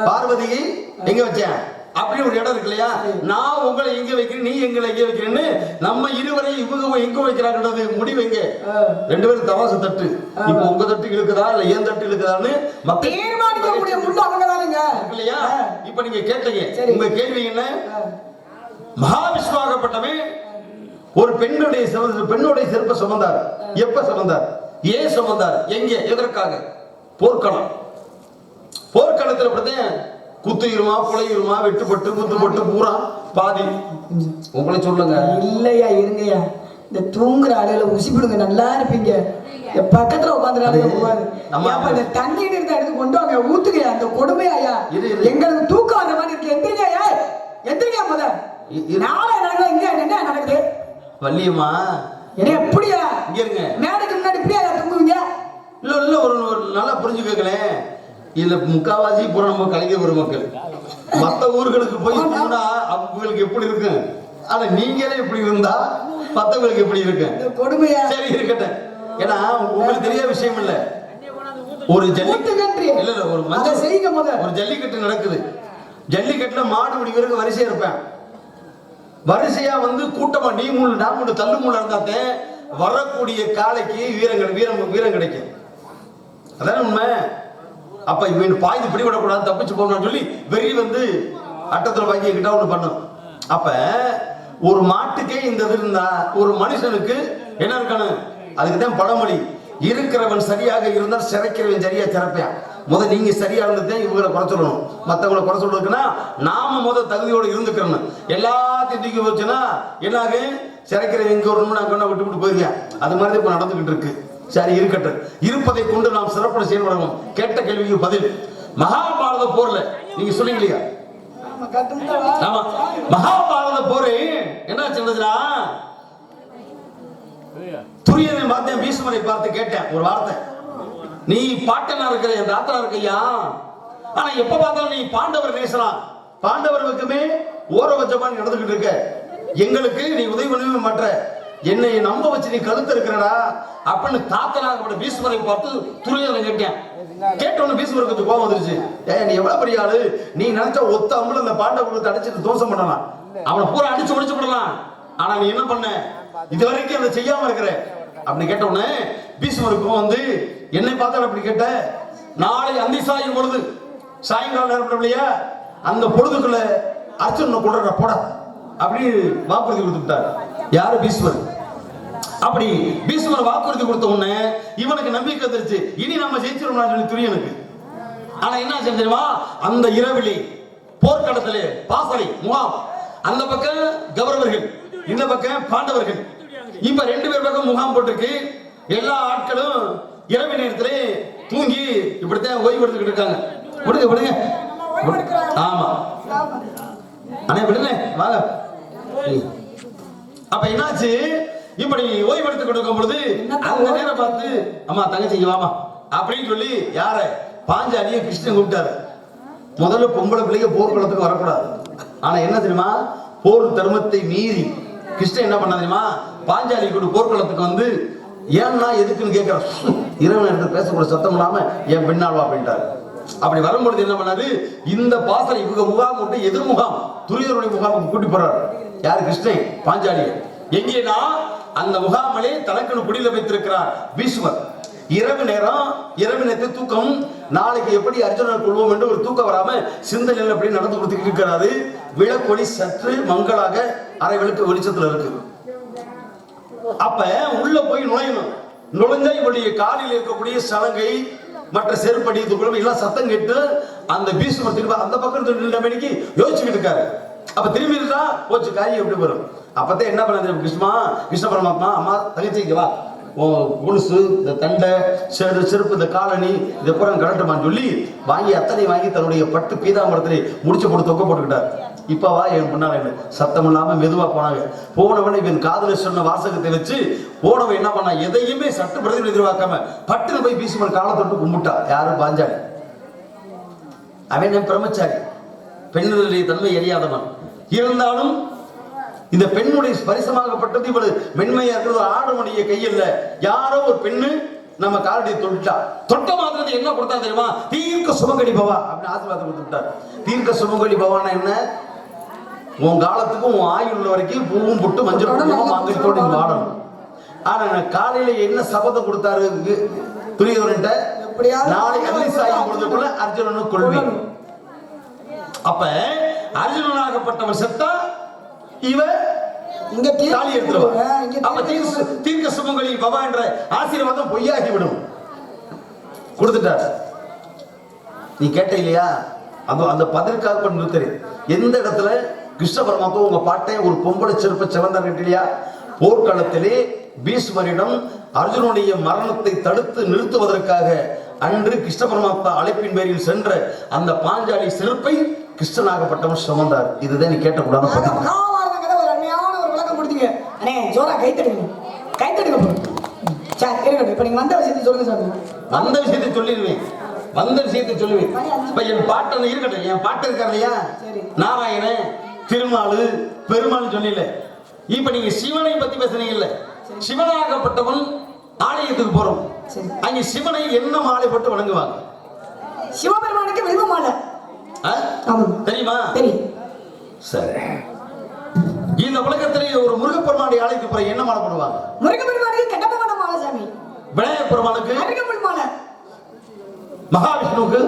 பார்வதியை எங்க வச்சேன் அப்படி ஒரு இடம் இருக்கு இல்லையா? நான் உங்களை எங்க வைக்கிறேன், நீ எங்களை எங்க வைக்கிறேன்னு நம்ம இருவரை இவங்க எங்க வைக்கிறாங்கன்றது முடிவு எங்க? 2 பேரும் தவாசு தட்டு. இப்ப உங்க தட்டு இழுக்குதா இல்ல ஏன் தட்டு இழுக்குதான்னு தீர்மானிக்கக்கூடிய முள்ளு அவங்க தானுங்க இல்லையா? இப்ப நீங்க கேட்டீங்க, உங்க கேள்வி என்ன? மகாவிஷ்ணுவாகப்பட்டவன் ஒரு பெண்ணுடைய செருப்பை சுமந்தார். எப்ப சுமந்தார்? ஏன் சுமந்தார்? எங்க? எதற்காக? போர்க்களம். போர்க்களத்தில் அப்படித்தான் குத்துயிருமா புலையுமா வெட்டுப்பட்டு குத்துப்பட்டு பூரா பாதி. உங்களை சொல்லுங்க. இல்லையா இருங்கய்யா, இந்த தூங்குற ஆளுகளை உசிப்பிடுங்க, நல்லா இருப்பீங்க. என் பக்கத்துல உட்காந்துறாங்க போவாரு. இந்த தண்ணி இருந்தா எடுத்து கொண்டு வாங்க, ஊத்துங்க. அந்த கொடுமையா எங்களுக்கு தூக்கம் வர மாதிரி இருக்கு. எந்திரிங்க, எந்திரிங்க. முத நாளை நடக்குது, இங்க என்ன நடக்குது? வள்ளியம்மா என்ன எப்படியா இங்க இருங்க, மேடைக்கு முன்னாடி இப்படியா தூங்குவீங்க? இல்ல இல்ல, ஒரு நல்லா புரிஞ்சுக்கங்களேன். இல்ல முக்காவாசி பூரா நம்ம கலைஞர் பெருமக்கள் மற்ற ஊர்களுக்கு போய் போனா அவங்களுக்கு எப்படி இருக்கு, ஆனா நீங்களே எப்படி இருந்தா மத்தவங்களுக்கு எப்படி இருக்கு? கொடுமையா சரி இருக்கட்டும். ஏன்னா உங்களுக்கு தெரியாத விஷயம் இல்ல, ஒரு ஜல்லிக்கட்டு இல்ல இல்ல ஒரு ஒரு ஜல்லிக்கட்டு நடக்குது. ஜல்லிக்கட்டுல மாடு முடிவருக்கு வரிசையா இருப்பேன். வரிசையா வந்து கூட்டமா நீ மூணு நான் மூணு தள்ளு மூணு இருந்தாத்தே வரக்கூடிய காலைக்கு வீரம் கிடைக்கும். அதான் உண்மை. அப்ப இவன் பாய்ந்து பிடிபடக்கூடாது, தப்பிச்சு போகணும்னு சொல்லி வெறி வந்து அட்டத்துல வாங்கி கிட்ட ஒண்ணு பண்ணும். அப்ப ஒரு மாட்டுக்கே இந்த இது இருந்தா ஒரு மனுஷனுக்கு என்ன இருக்கணும்? அதுக்குதான் பழமொழி, இருக்கிறவன் சரியாக இருந்தால் சிறைக்கிறவன் சரியா சிறப்பேன். நீங்க சரியா இருந்ததே இவங்களை குறை சொல்லணும். மற்றவங்களை குறை சொல்றதுக்குன்னா நாம தகுதியோட இருந்துக்கிறோம். எல்லாத்தையும் தூக்கி வச்சுன்னா என்னாக சிறைக்கிறவன் இங்க ஒரு நான் விட்டு போயிருக்கேன். அது மாதிரி இப்ப நடந்துகிட்டு இருக்கு. சரி இருக்கட்டும், இருப்பதை கொண்டு நாம் சிறப்பு செயல்படணும். கேட்ட கேள்விக்கு பதில், மகாபாரத போர்ல நீங்க சொன்னீங்க இல்லையா? ஆமா, மகாபாரத போரு என்ன சொல்றதுன்னா, துரியனை பார்த்தேன், பீஷ்மரை பார்த்து கேட்டேன் ஒரு வார்த்தை, நீ பாட்டனா இருக்கிற என் தாத்தனா இருக்கையா, ஆனா எப்ப பார்த்தாலும் நீ பாண்டவர் பேசலாம், பாண்டவர்களுக்குமே ஓரவச்சமா நடந்துகிட்டு இருக்க, எங்களுக்கு நீ உதவி பண்ணவே மாட்ட, என்னை நம்ப வச்சு நீ கழுத்து இருக்கிறடா அப்படின்னு தாத்தனாக பீஷ்மரை பார்த்து துரியனை கேட்டேன். கேட்டவனு பீஷ்மருக்கு கொஞ்சம் கோபம் வந்துருச்சு. நீ எவ்வளவு பெரிய ஆளு, நீ நினைச்சா ஒத்த அம்புல அந்த பாண்டவர்களுக்கு அடிச்சுட்டு தோசம் பண்ணலாம், அவனை பூரா அடிச்சு முடிச்சு விடலாம், ஆனா நீ என்ன பண்ண, இது வரைக்கும் அதை செய்யாம இருக்கிற அப்படின்னு கேட்ட உடனே பீஷ்மருக்கும் வந்து என்னை பார்த்தாலும் அப்படி கேட்ட, நாளை அந்தி சாயும் பொழுது சாயங்காலம் நேரம் இல்லையா, அந்த பொழுதுக்குள்ள அர்ஜுனனை கொள்ற போட அப்படி வாக்குறுதி கொடுத்துட்டார். யாரு? பீஷ்மர். அப்படி பீஷ்மர் வாக்குறுதி கொடுத்த உடனே இவனுக்கு நம்பிக்கை வந்துருச்சு, இனி நம்ம ஜெயிச்சிருவோம் சொல்லி துரியனுக்கு. ஆனா என்ன செஞ்சிருவா, அந்த இரவிலே போர்க்களத்திலே பாசறை முகாம், அந்த பக்கம் கௌரவர்கள், இந்த பக்கம் பாண்டவர்கள், இப்ப ரெண்டு பேர் பக்கம் முகாம் போட்டிருக்கு. எல்லா ஆட்களும் இரவு நேரத்திலே தூங்கி இப்படித்தான் ஓய்வு எடுத்துக்கிட்டு இருக்காங்க. விடுங்க விடுங்க, ஆமா அண்ணே விடுங்க வாங்க. அப்ப என்னாச்சு, இப்படி ஓய்வு எடுத்துக்கிட்டு இருக்கும் பொழுது அந்த நேரம் பார்த்து அம்மா தங்கச்சி வாமா அப்படின்னு சொல்லி யார பாஞ்சாலியை கிருஷ்ணன் கூப்பிட்டாரு. முதல்ல பொம்பளை பிள்ளைங்க போர்க்களத்துக்கு வரக்கூடாது. ஆனா என்ன தெரியுமா, போர் தர்மத்தை மீறி கிருஷ்ணன் என்ன பண்ண தெரியுமா, பாஞ்சாலி கூட போர்க்களத்துக்கு வந்து ஏன்னா எதுக்குன்னு கேட்கிறார். இரவு நேரத்தில் பேசக்கூட சத்தம் இல்லாம என் பின்னால்வா அப்படின்ட்டாரு. அப்படி வரும்பொழுது என்ன பண்ணாரு, இந்த பாசறை இவங்க முகாம் விட்டு எதிர் முகாம் துரியருடைய முகாமுக்கு கூட்டி போறாரு. யாரு? கிருஷ்ணன் பாஞ்சாலியை. எங்கேனா அந்த முகாமலே தனக்குன்னு குடியில வைத்திருக்கிறார் பீஷ்மர். இரவு நேரத்தில் தூக்கம், நாளைக்கு எப்படி அர்ஜுனனை கொள்வோம் என்று ஒரு தூக்கம் வராம சிந்தனையில் அப்படி நடந்து கொடுத்துக்கிட்டு இருக்கிறாரு. விளக்கொளி சற்று மங்களாக அரை விளக்கு வெளிச்சத்துல இருக்கு. அப்ப உள்ள போய் நுழையணும். நுழைஞ்சா இவருடைய காலில் இருக்கக்கூடிய சலங்கை மற்ற செருப்படி எல்லாம் சத்தம் கேட்டு அந்த பீஷ்மர் திரும்ப அந்த பக்கம் மணிக்கு யோசிச்சுக்கிட்டு இருக்காரு. அப்ப திரும்பி இருக்கா போச்சு, காரியம் எப்படி வரும். அப்பதான் என்ன பண்ண கிருஷ்ண பரமாத்மா, அம்மா தங்கச்சிக்கு வா, கொலுசு, இந்த தண்டை, செருப்பு, இந்த காலனி, இதை பூரா கலட்டுமான்னு சொல்லி வாங்கி அத்தனை வாங்கி தன்னுடைய பட்டு பீதாம்பரத்திலே முடிச்சு போட்டு தொக்க போட்டுக்கிட்டார். இப்ப வா என் முன்னால சத்தம் இல்லாம மெதுவா போனாங்க. போனவனை இவன் காதல சொன்ன வாசகத்தை வச்சு போனவன் என்ன பண்ணா, எதையுமே சட்டு பிரதிபலி எதிர்பார்க்காம பட்டுன்னு போய் பீஷ்மர் காலை தொட்டு கும்பிட்டா. யாரு? பாஞ்சாலி. அவன் பிரம்மச்சாரி, பெண்ணுடைய தன்மை எரியாதவன். இருந்தாலும் இந்த பெண்ணுடைய ஸ்பரிசமாகப்பட்டது இவ்வளவு மென்மையா இருக்கிறது. ஆடமுடைய கையில் யாரோ ஒரு பெண்ணு நம்ம காலடி தொட்டா, தொட்ட மாத்திரத்தை என்ன கொடுத்தா தெரியுமா, தீர்க்க சுமங்கலி பவா அப்படின்னு ஆசீர்வாதம் கொடுத்துட்டார். தீர்க்க சுமங்கலி பவான்னா என்ன, உன் காலத்துக்கும் உன் ஆயுள் உள்ள வரைக்கும் பூவும் புட்டு மஞ்சள் மாங்கல்யத்தோடு வாடணும். ஆனா காலையில என்ன சபதம் கொடுத்தாரு துரியோதனன்ட்ட, நாளை அக்னி சாயும் பொழுதுக்குள்ள அர்ஜுனனை கொள்வேன். அப்ப அர்ஜுனனாகப்பட்டவன் செத்தா இவ இங்க தாலி எடுத்துருவா. அப்ப தீர்க்க சுமங்கலி பவா என்ற ஆசீர்வாதம் பொய்யாகி விடும். கொடுத்துட்டார். நீ கேட்ட இல்லையா, அந்த பதிற்காக பண்ணு தெரியும். எந்த இடத்துல கிருஷ்ண பரமாத்மா உங்க பாட்டை ஒரு பொம்பளை செருப்ப சிவந்தார் இல்லையா, போர்க்களத்திலே பீஷ்மரிடம் அர்ஜுனுடைய மரணத்தை தடுத்து நிறுத்துவதற்காக அன்று கிருஷ்ண பரமாத்மா அழைப்பின் பேரில் சென்ற அந்த பாஞ்சாலி செருப்பை கிருஷ்ணனாகப்பட்டவன் சுமந்தார். இதுதான் நீ கேட்டக்கூடாது. ஒரு அருமையான ஒரு விளக்கம் கொடுத்தீங்க அண்ணே. ஜோரா கைத்தடுங்க சார். இருக்கட்டும். இப்ப நீங்க வந்த விஷயத்தை சொல்லுங்க சார். வந்த விஷயத்தை சொல்லிடுவேன். வந்த விஷயத்தை சொல்லுவேன். இப்ப என் பாட்டு இருக்கட்டும். என் பாட்டு இருக்காரு இல்லையா, நாராயணன், திருமாலு, பெருமாள் சொல்லல. இப்ப நீங்க சிவனை பத்தி பேசுறீங்கல்ல, சிவனாகப்பட்டவன் ஆலயத்துக்கு போறோம். அங்க சிவனை என்ன மாலை போட்டு வணங்குவாங்க? சிவபெருமானுக்கு வில்வ மாலை தெரியுமா? தெரியும். சரி, இந்த உலகத்திலே ஒரு முருகப்பெருமானுடைய ஆலயத்துக்கு போற என்ன மாலை போடுவாங்க? முருகப்பெருமானுக்கு கட்டபொம்மன மாலை சாமி. விநாயகர் பெருமானுக்கு அருகம்புல் மாலை. மகாவிஷ்ணுவுக்கு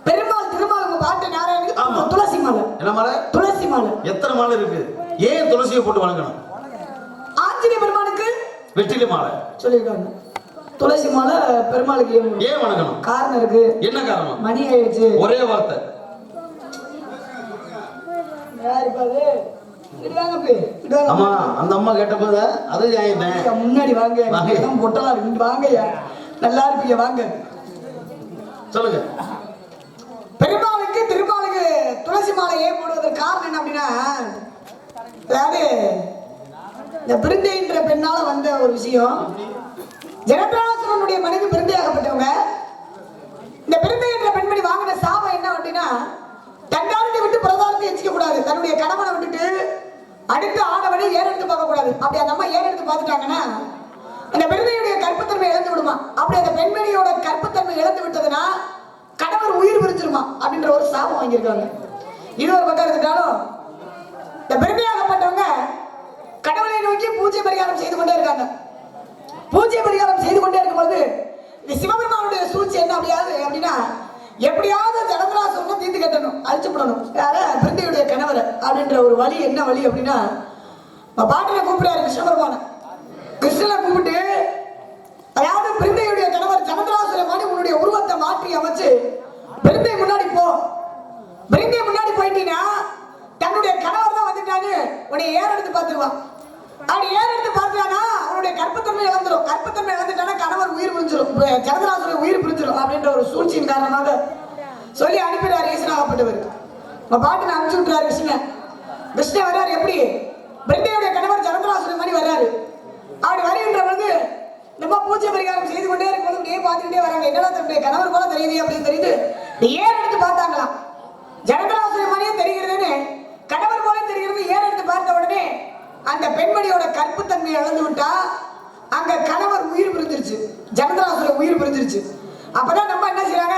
பெருமாள் திருமால் பாட்டு நாராயணனுக்கு துளசி மாலை. என்ன மாலை? துளசி மாலை. எத்தனை மாலை இருக்கு? ஏன் துளசியை போட்டு வணங்கணும்? ஆஞ்சநேய பெருமானுக்கு வெற்றிலை மாலை சொல்லிருக்காங்க. துளசி மாலை பெருமாளுக்கு ஏன் வணங்கணும்? காரணம் இருக்கு. என்ன காரணம்? மணி ஆயிடுச்சு. ஒரே வார்த்தை. அம்மா அந்த அம்மா கேட்டபோது அது முன்னாடி வாங்க. பொட்டலா இருக்கு. வாங்கய்யா, நல்லா இருப்பீங்க, வாங்க. சொல்லுங்க. பெருமாளுக்கு திருமாலுக்கு துளசி மாலை ஏன் போடுவதற்கு காரணம் என்ன அப்படின்னா, அதாவது இந்த பிருந்தைன்ற பெண்ணால வந்த ஒரு விஷயம். ஜனபராசுரனுடைய மனைவி பிருந்தையாகப்பட்டவங்க. இந்த பிருந்தை என்ற பெண்மணி வாங்கின சாபம் என்ன அப்படின்னா, தண்டாரத்தை விட்டு பிரதாரத்தை எச்சிக்க கூடாது. தன்னுடைய கணவனை விட்டுட்டு அடுத்த ஆடவனை ஏறெடுத்து பார்க்க கூடாது. அப்படி அந்த அம்மா ஏறெடுத்து பார்த்துட்டாங்கன்னா அந்த பிருந்தையுடைய கற்பத்தன்மை இழந்து விடுமா. அப்படி அந்த பெண்மணியோட கற்பத்தன்மை இழந்து விட்டதுன்னா கணவர் உயிர் பிரிச்சிருமா அப்படின்ற ஒரு சாபம் வாங்கியிருக்காங்க. இது ஒரு பக்கம் இருந்துட்டாலும் இந்த பிருந்தையாகப்பட்டவங்க கடவுளை நோக்கி பூஜை பரிகாரம் செய்து கொண்டே இருக்காங்க. பூஜை பரிகாரம் செய்து கொண்டே இருக்கும் பொழுது இந்த சிவபெருமானுடைய சூழ்ச்சி என்ன அப்படின்னா, எப்படியாவது ஜனபராசுரனை தீர்த்து கட்டணும், அழிச்சு விடணும். யார? பிருந்தையுடைய கணவர். அப்படின்ற ஒரு வழி. என்ன வழி அப்படின்னா, பாட்டில கூப்பிடுறாரு கிருஷ்ண பெருமான. கிருஷ்ணனை கூப்பிட்டு, அதாவது பிருந்தையுடைய கணவர் ஜனபராசுரமான உன்னுடைய உருவத்தை மாற்றி அமைச்சு பிருந்தை முன்னாடி போ. பிருந்தை முன்னாடி போயிட்டீங்கன்னா தன்னுடைய கணவர் தான் வந்துட்டான்னு உன்னை ஏறெடுத்து பார்த்துருவான். அப்படி ஏறெடுத்து பார்த்தானா அவனுடைய கற்பத்தன்மை இழந்துடும். கற்பத்தன்மை இழந்துட்டானா கணவர் உயிர் பிரிஞ்சிடும், ஜனகராசுரன் உயிர் பிரிஞ்சிடும் அப்படின்ற ஒரு சூழ்ச்சியின் காரணமாக சொல்லி அனுப்பிடுறார் ஈசனாகப்பட்டவர். பாட்டு அனுப்பிச்சு விட்டுறாரு கிருஷ்ணன். கிருஷ்ணன் வர்றாரு. எப்படி? பிருந்தையுடைய கணவர் ஜனகராசுரன் மாதிரி வர்றாரு. அப்படி வருகின்ற பொழுது நம்ம பூஜை பரிகாரம் செய்து கொண்டே இருக்கும்போது அப்படியே பார்த்துக்கிட்டே வராங்க. என்னடா தன்னுடைய கணவர் போல தெரியுது அப்படின்னு தெரியுது. ஏன் எடுத்து பார்த்தாங்களாம். ஜனகராசுரன் மாதிரியே தெரிகிறதுன்னு கணவர் போல தெரிகிறது. ஏன் எடுத்து பார்த்த உடனே அந்த பெண்மணியோட கற்புத்தன்மையை இழந்து விட்டா அங்க கணவர் உயிர் பிரிஞ்சிருச்சு, ஜனகராசுரன் உயிர் பிரிஞ்சிருச்சு. அப்பதான் நம்ம என்ன செய்யறாங்க,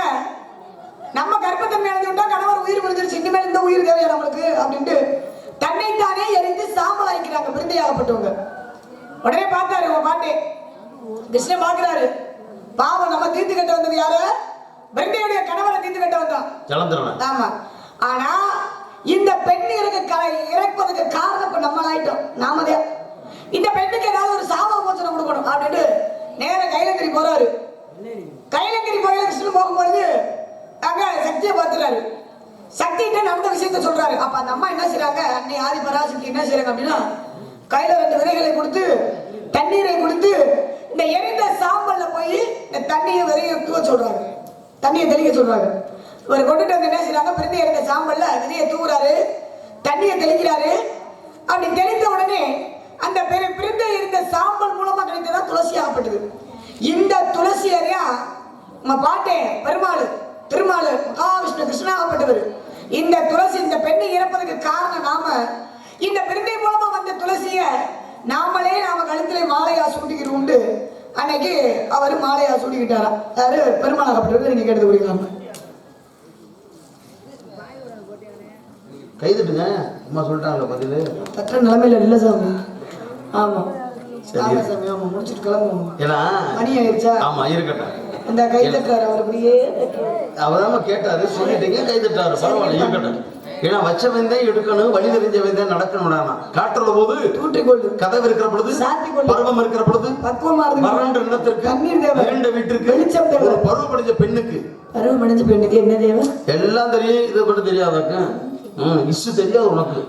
நம்ம கற்புத்தன்மை இழந்து விட்டா கணவர் உயிர் பிரிஞ்சிருச்சு, இனிமேல் இந்த உயிர் தேவையா நம்மளுக்கு அப்படின்ட்டு தன்னைத்தானே எரிந்து சாம்பல் ஆயிக்கிறாங்க பிருந்தையாகப்பட்டவங்க. உடனே பார்த்தாரு உங்க பாட்டே கிருஷ்ணன் பாக்குறாரு. பாவம், நம்ம தீர்த்து கட்ட வந்தது யாரு? பிருந்தையுடைய கணவரை தீர்த்து கட்ட வந்தான். ஆமா. ஆனா இந்த பெண் இறப்பதுக்கு காரணம் இப்ப நம்ம ஆயிட்டோம். நாமதே இந்த பெண்ணுக்கு ஏதாவது ஒரு சாப மோசனம் கொடுக்கணும் அப்படின்னு நேர கைலங்கிரி போறாரு. கைலங்கிரி போய் கிருஷ்ணன் போகும்பொழுது அங்க சக்தியை பார்த்துறாரு. சக்திகிட்ட நடந்த விஷயத்த சொல்றாரு. அப்ப அந்த அம்மா என்ன செய்யறாங்க, அன்னை ஆதி பராசக்தி என்ன செய்யறாங்க அப்படின்னா, கையில 2 விதைகளை கொடுத்து தண்ணீரை கொடுத்து இந்த எரிந்த சாம்பல்ல போய் இந்த தண்ணியை விதைய தூவ சொல்றாங்க, தண்ணியை தெளிக்க சொல்றாங்க. இவர் கொண்டுட்டு வந்து என்ன செய்யறாங்க, பிரிந்து எரிந்த சாம்பல்ல விதையை தூவுறாரு, தண்ணியை தெளிக்கிறாரு. அப்படி தெளிந்த உடனே அந்த பிரிந்து எரிந்த சாம்பல் மூலமா கிடைத்ததான் துளசி ஆகப்பட்டது. இந்த துளசி அறியா நம்ம பாட்டே பெருமாள் திருமால் மகாவிஷ்ணு கிருஷ்ணாகப்பட்டவர். இந்த துளசி இந்த பெண்ணை இறப்பதற்கு காரணம் நாம. இந்த பிரிந்தை மூலமா வந்த துளசிய நாம கழுத்திலே மாலையா சூட்டிக்கிட்டு உண்டு. அன்னைக்கு அவரு மாலையா சூட்டிக்கிட்டாரா. யாரு? பெருமாளாகப்பட்டவர். நீங்க கேட்டது குடிக்கலாம். கைதுட்டுங்க. அம்மா சொல்லிட்டாங்களா பதில்? தற்ற நிலைமையில இல்ல சாமி. ஆமா சாமி. ஆமா, முடிச்சுட்டு கிளம்புவோம். ஏன்னா மணி ஆயிடுச்சா? ஆமா, இருக்கட்டும். இந்த கை தட்டுறாரு அவர். அப்படியே அவதான் கேட்டாரு, சொல்லிட்டீங்க, கை தட்டாரு. பரவாயில்ல, இருக்கட்டும். ஏன்னா வச்ச வெந்தே எடுக்கணும், வழி தெரிஞ்ச வெந்தே நடக்கணும். காற்றுள்ள போது தூற்றிக்கொள்ளு, கதவு இருக்கிற பொழுது பருவம் இருக்கிற பொழுது பக்குவமா வறண்ட நிலத்திற்கு தண்ணீர் தேவை, வேண்ட வீட்டிற்கு வெளிச்சம் தேவை. பருவம் அடைஞ்ச பெண்ணுக்கு என்ன தேவை எல்லாம் தெரியும். இதை பற்றி தெரியாதாக்க இஷ்டு தெரியாது உனக்கு.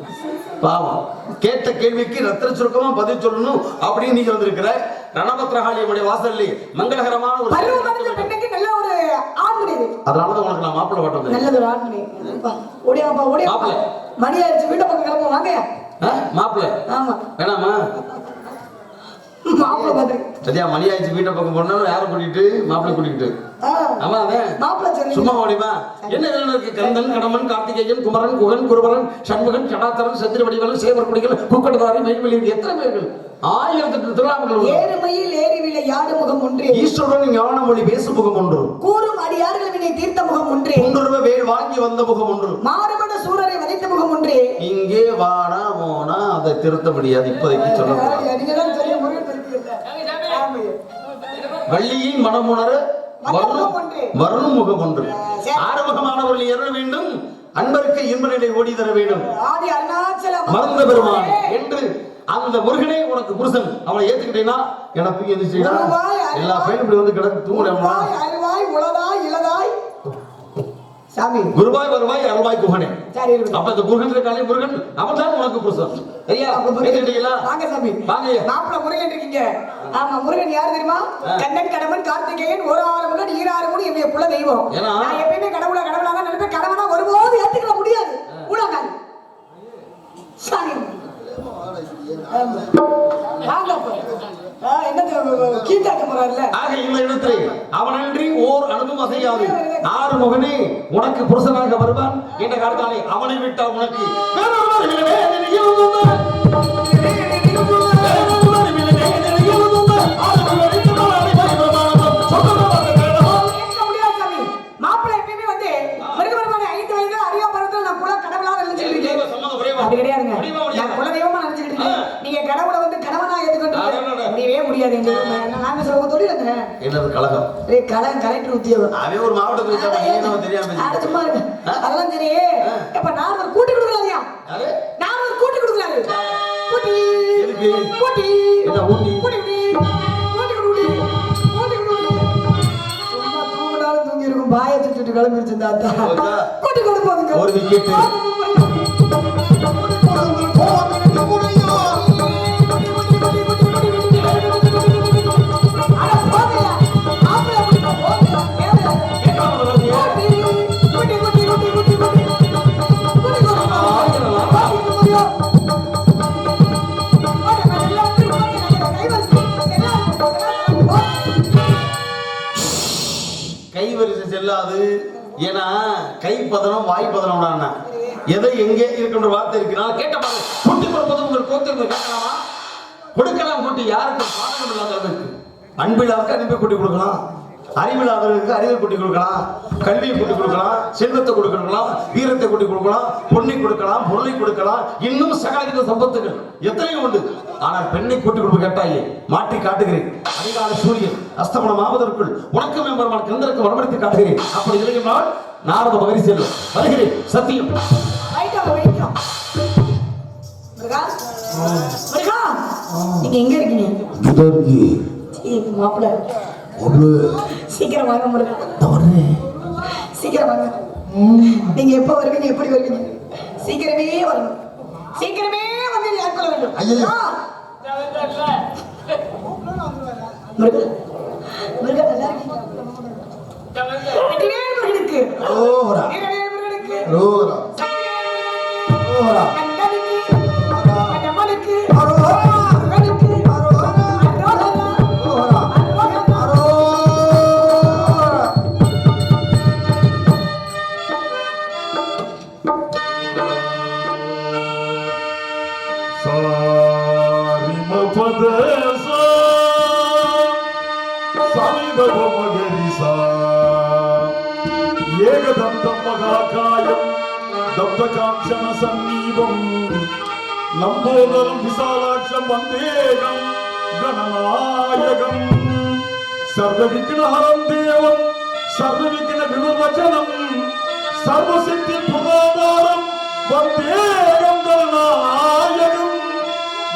பாவம் கேட்ட கேள்விக்கு ரத்திர சுருக்கமா பதில் சொல்லணும் அப்படின்னு நீங்க வந்திருக்கிற ரணபத்ரகாளியம்முடைய வாசல்ல மங்களகரமான ஒரு பெண்ணுக்கு நல்ல ஒரு ஆண்மணி. அதனாலதான் உனக்கு நான் மாப்பிள்ளை பாட்டு நல்லது ஒரு ஆண்மணி. ஓடியாப்பா ஓடியா. மாப்பிள்ளை மணி ஆயிடுச்சு, வீட்டை பக்கம் கிளம்புவோம் வாங்க. மாப்பிள்ளை ஆமா வேணாமா? மாப்பிள்ளை பாத்து சரியா மணி ஆயிடுச்சு, வீட்டை பக்கம் போனாலும் யாரை கூட்டிட்டு? மாப்பிள்ளை கூட்டிட்டு. ஆமா அதான் மாப்பிள்ளை சும்மா ஓடிமா. என்ன இருக்கு? கந்தன், கடமன், கார்த்திகேயன், குமரன், குகன், குருபரன், சண்முகன், சடாத்தரன், சந்திரவடிவன், சேவர் குடிகள், குக்கடதாரி, மயில்வெளி, எத்தனை பேர்கள்? 1008 திருநாமங்கள். ஏறுமையில் ஏறிவில யாடு முகம் ஒன்று, ஈஸ்வரன் ஞான மொழி பேசு முகம் ஒன்று, கூறும் அடியார்கள் வினை தீர்த்த முகம் ஒன்று, குன்றுருவ வேல் வாங்கி வந்த முகம் ஒன்று, மாறுபட சூரரை வதைத்த முகம் ஒன்று. இங்கே வானா போனா அதை திருத்த முடியாது. இப்போதைக்கு சொல்ல வள்ளியின் மனமுணர வரும் முகம் ஒன்று. ஆறுமுகமானவர்கள் எற வேண்டும், அன்பருக்கு இன்ப நிலை ஓடி தர வேண்டும், மறந்த பெருமான் என்று அந்த முருகனே உனக்கு புருஷன். அவனை ஏத்துக்கிட்டீங்கன்னா எனக்கு எந்திரிச்சீங்கன்னா எல்லா பையனும் இப்படி வந்து கிடக்கு தூங்குறேன். சாமி குருவாய் வருவாய் அருள்வாய் குகனே. அப்ப இந்த முருகன் இருக்கானே முருகன் அவன் தான் உனக்கு புருஷன். ஐயா ஏத்துக்கிட்டீங்களா? வாங்க சாமி வாங்க. மாப்பிள்ளை முருகன் இருக்கீங்க. ஆமா முருகன் யார் தெரியுமா? கண்ணன், கடமன், கார்த்திகேயன், ஒரு ஆறுமுகன், ஈராறுமுகன், என்னுடைய குல தெய்வம். நான் எப்பயுமே கடவுளா தான் நினைப்பேன். கடவுளா ஒருபோது ஏத்துக்க முடியாது. உலகால் சாமி அவனன்றி ஓர் அனுபவம் அசையாது. ஆறுமுகனே உனக்கு புருஷனாக வருவான் என்ற காலத்தாலே அவனை விட்டால் உனக்கு மாப்பிள்ளை எப்பயுமே வந்து மிருகபெருமானை 5 வயது அறிவா பருவத்தில் நான் குல கடவுளாக நினைச்சிருக்கேன். அப்படி கிடையாதுங்க. நான் குல தெய்வமா நினைச்சுக்கிட்டு இருக்கேன். நீங்க கடவுளை வந்து கணவனா ஏத்துக்கிட்டு முடியவே முடியாது. நாங்க சொல்ல தொழிலுங்க. என்னது கலகம்? கலெக்டர் உத்தியோகம். அவன் ஒரு மாவட்டத்துக்கு தெரியாம சும்மா இருக்கு. அதெல்லாம் சரி. இப்ப நான் ஒரு கூட்டி கொடுக்கலாம்யா. நான் ஒரு கூட்டி கொடுக்கலாரு. கூட்டி எதுக்கு? கூட்டி என்ன ஊட்டி? கூட்டி கூட்டி கூட்டி கூட்டி கூட்டி சும்மா தூங்குனாலும் தூங்கி இருக்கும். பாய சுட்டு கிளம்பிருச்சு இந்த அத்தா. கூட்டி கொடுப்போங்க. ஒரு விக்கெட். கைவரிசை செல்லாது. ஏன்னா கை பதனம் வாய் பதனம். எதை எங்கே இருக்கின்ற வார்த்தை இருக்கு. நான் கேட்ட பாரு. கூட்டி கொடுப்பது உங்கள் கோத்திற்கு கேட்கலாமா? கொடுக்கலாம். கூட்டி யாருக்கு பாதகம் இல்லாதவர்களுக்கு, அன்பில்லாதவருக்கு அன்பை கூட்டி கொடுக்கலாம், அறிவில்லாதவர்களுக்கு அறிவை கூட்டி கொடுக்கலாம், கல்வியை கூட்டி கொடுக்கலாம், செல்வத்தை கொடுக்கலாம், வீரத்தை கூட்டி கொடுக்கலாம், பொண்ணை கொடுக்கலாம், பொருளை கொடுக்கலாம், இன்னும் சகலவித சம்பத்துகள் எத்தனையோ உண்டு. ஆனால் பெண்ணை கூட்டி கொடுக்க கேட்டாயே மாற்றி காட்டுகிறேன். அதிகால சூரியன் அஸ்தமனம் ஆவதற்குள் உனக்கு மேம்பெருமான் கந்தருக்கு வரமளித்து காட்டுகிறேன். அப்படி இல்லையென்றால் நாரத மகரி செல்லும் வருகிறேன். சத்தியம். நீங்க எங்க இருக்கீங்க? மாப்பிள்ள சீக்கிரம் வாங்க முருகா. சீக்கிரம் வாங்க. நீங்க எப்ப வருவீங்க? எப்படி வருவீங்க? சீக்கிரமே வரணும். சீக்கிரமே வந்து ஏற்கொள்ள வேண்டும். முருகா முருகா நல்லா இருக்கீங்க? முருகனுக்கு ஏகதந்தம் மகாகாயம் தப்தகாஞ்சன சந்நீபம் லம்போதரம் விசாலாட்சம் வந்தேகம் கணநாயகம் சர்வவிக்னஹரம் தேவம் சர்வவிக்ன விமோசனம் சர்வசித்தி பிரதாதாரம் வந்தேகம் கணநாயகம்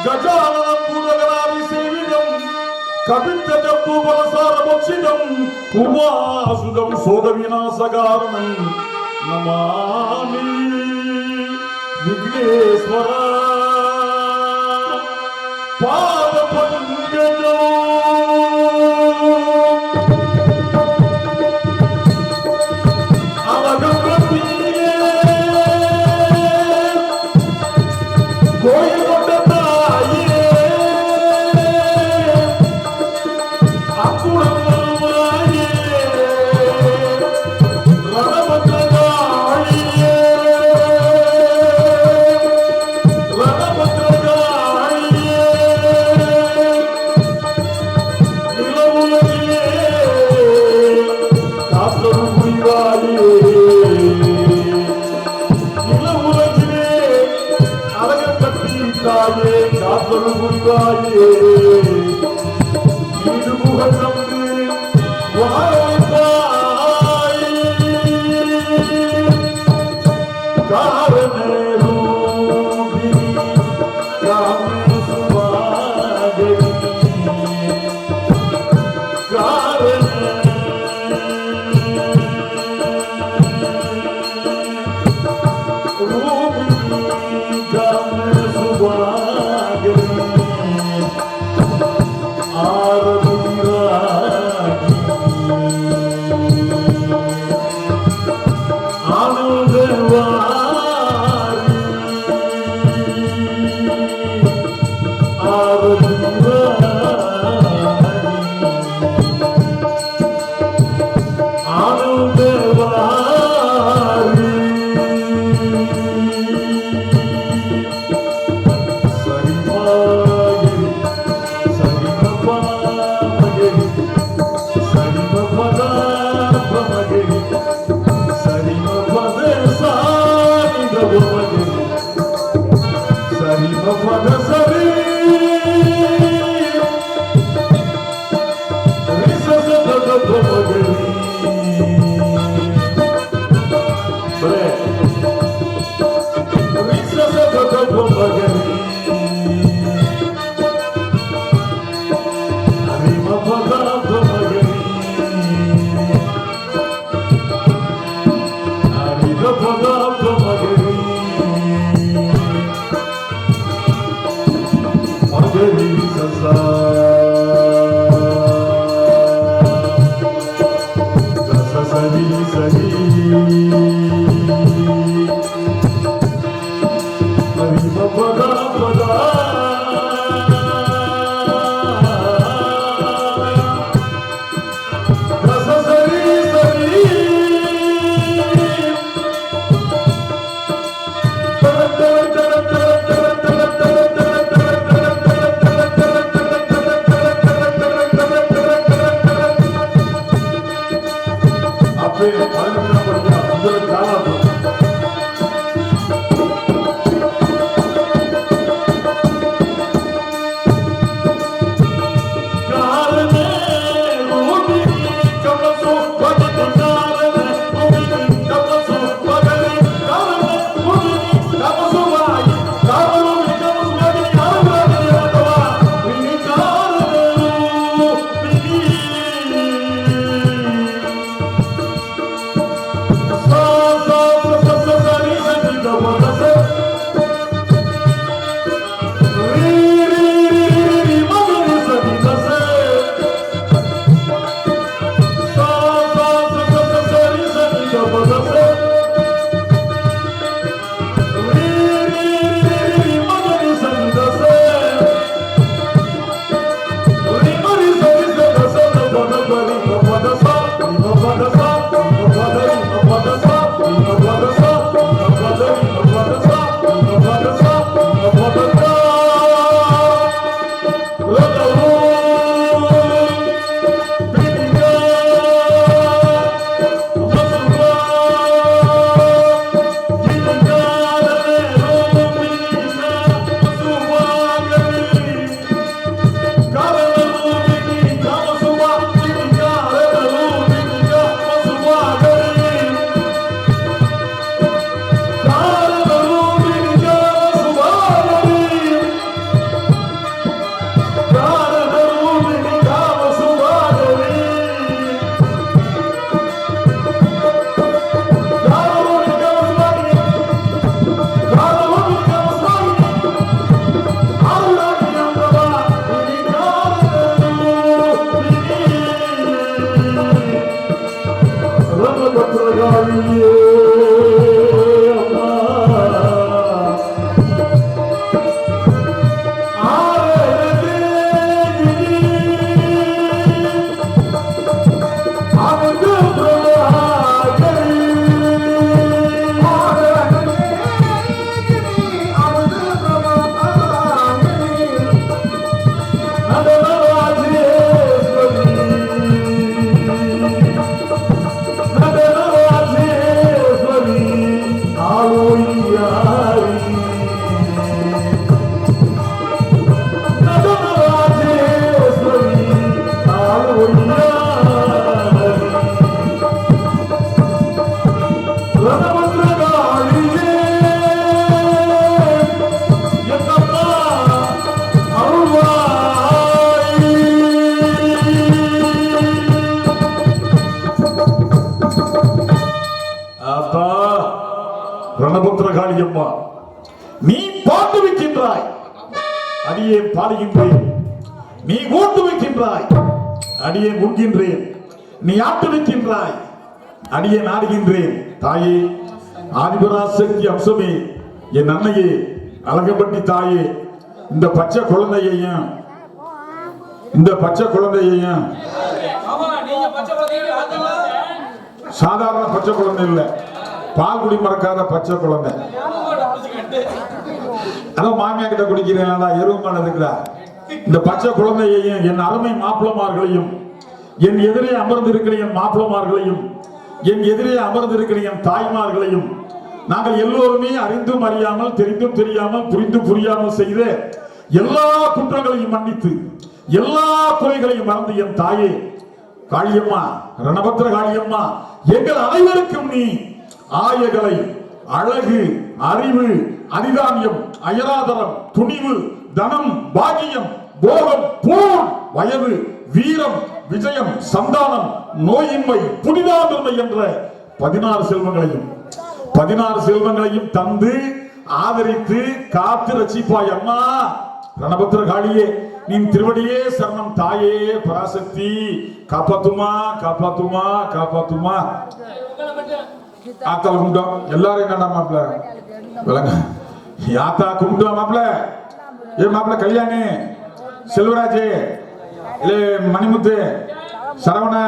கஜானனம் பூதகராதி சேவிதம் கபித்த ஜப்பு பலசாரபக்ஷிதம் உமாசுதம் சோக விநாசகாரணம் நமாமி விக்னேஸ்வர பாத பங்கஜம் அவகத்திலே கோயில் கொண்ட தாயே அக்குடம் வருவாயே ரணபத்ரகாளியே ரணபத்ரகாளியே நிலவுலகிலே காத்தொரு புரிவாயே நிலவுலகிலே அழகர் கட்டி தாயே காத்தொரு புரிவாயே இருமுகம் நம்பி வாழ்வாய் காரணரூபி காமேசுவாகரி காரணரூபி காமேசுவாகரி ஆரதிராகி ஆனந்தவாரி ஆனந்தவாரி சரிமாகரி சரிமபாமகரி சரிமபதாபமகரி சரிமபத சானிதபமகரி சரிமபத சரி ரிசசதபமகரி ரிசசதபமகரி அடியேன் உண்கின்றேன், நீ ஆட்டு வைக்கின்றாய், அடியேன் ஆடுகின்றேன். தாயே, ஆதிபராசக்தி அம்சமே, என் அன்னையே, அழகப்பட்டி தாயே, இந்த பச்சை குழந்தையையும் சாதாரண பச்சை குழந்தை இல்ல, பால் குடி மறக்காத பச்சை குழந்தை. அதான் மாமியா கிட்ட குடிக்கிறேன், எருவமான இருக்கிறா. இந்த பச்சை குழந்தையையும் என் அருமை மாப்பிளமார்களையும், என் எதிரே அமர்ந்திருக்கிற என் மாப்பிளமார்களையும், என் எதிரே அமர்ந்திருக்கிற என் தாய்மார்களையும், நாங்கள் எல்லோருமே அறிந்தும் அறியாமல், தெரிந்தும் தெரியாமல், புரிந்தும் புரியாமல் செய்த எல்லா குற்றங்களையும் மன்னித்து எல்லா குறைகளையும் மறந்து என் தாயே காளியம்மா, ரணபத்திர காளியம்மா, எங்கள் அனைவருக்கும் நீ ஆயகளை, அழகு, அறிவு, அதிதானியம், அயராதரம், துணிவு, தனம், பாகியம், போகம், போர், வயது, வீரம், விஜயம், சந்தானம், நோயின்மை, புனிதாண்மை என்ற 16 செல்வங்களையும் தந்து ஆதரித்து காத்து ரட்சிப்பாய் அம்மா. ரணபத்திர காளியே, நீ திருவடியே சரணம் தாயே பராசக்தி. காப்பாத்துமா, காப்பாத்துமா, காப்பாத்துமா. ஆத்தா கும்பிட்டோம் எல்லாரும். என்னடா மாப்பிள்ள விளங்க, ஆத்தா கும்பிட்டோம் மாப்பிள்ள. ஏ மாப்பிள்ள கல்யாணி, செல்வராஜ், இல்ல மணிமுத்து, சரவணா,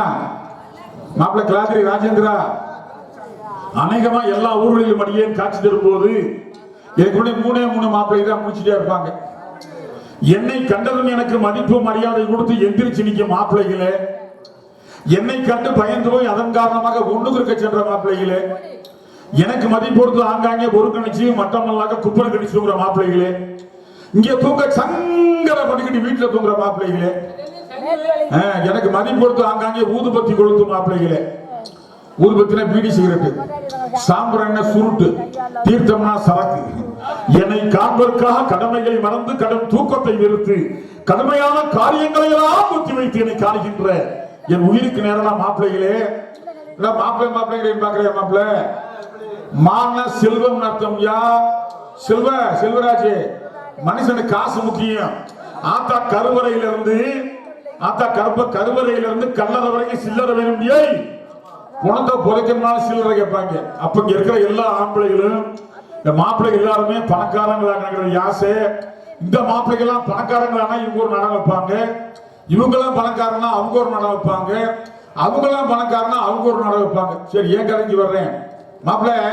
மாப்பிள்ள கிளாதிரி, ராஜேந்திரா, அநேகமா எல்லா ஊர்களிலும் அடியேன் காட்சி தரும் போது எனக்கு மூணே மாப்பிள்ளை தான் முடிச்சுட்டே இருப்பாங்க. என்னை கண்டதும் எனக்கு மதிப்பு மரியாதை கொடுத்து எந்திரிச்சு நிக்க மாப்பிள்ளைகளே, என்னை கண்டு பயந்து போய் அதன் காரணமாக ஒண்ணுக்கு சென்ற மாப்பிள்ளைகளே, எனக்கு மதிப்பு கொடுத்து ஆங்காங்கே ஒரு கணிச்சு மட்டமல்லாக குப்பரை கணிச்சுங்கிற மாப்பிள்ளைகளே, இங்க தூங்க சங்கர படிக்கடி வீட்டுல தூங்குற மாப்பிள்ளைகளே, எனக்கு மதிப்பு கொடுத்து ஆங்காங்கே ஊதுபத்தி கொளுத்து மாப்பிள்ளைகளே. ஊதுபத்தினா பீடி சிகரெட்டு, சாம்பிராணி சுருட்டு, தீர்த்தம்னா சரக்கு. என்னை காண்பதற்காக கடமைகளை மறந்து கடும் தூக்கத்தை வெறுத்து கடுமையான காரியங்களை எல்லாம் ஒத்தி வைத்து என்னை காணுகின்ற என் உயிருக்கு நேரா மாப்பிள்ளைகளே. மாப்பிள்ளைகளை பாக்குறேன் மாப்பிள்ள. மான செல்வம் அர்த்தம் யா செல்வராஜ். மனுஷனுக்கு காசு முக்கியம். ஆத்தா கருவறையிலிருந்து கல்லறை வரைக்கும் சில்லறை வேண்டியை உணர்ந்த புதைக்கணும்னாலும் சில்லறை கேட்பாங்க. அப்ப இங்க இருக்கிற எல்லா ஆம்பளைகளும், இந்த மாப்பிள்ளைகள் எல்லாருமே பணக்காரங்களாக யாசை. இந்த மாப்பிள்ளைகள் எல்லாம் பணக்காரங்களானா இவங்க ஒரு நடனம் வைப்பாங்க, இவங்க எல்லாம் பணக்காரனா அவங்க ஒரு நடனம் வைப்பாங்க, அவங்க எல்லாம் பணக்காரனா அவங்க ஒரு நடனம் வைப்பாங்க. சரி, ஏன் கரைஞ்சி வர்றேன் மாப்பிள்ளை.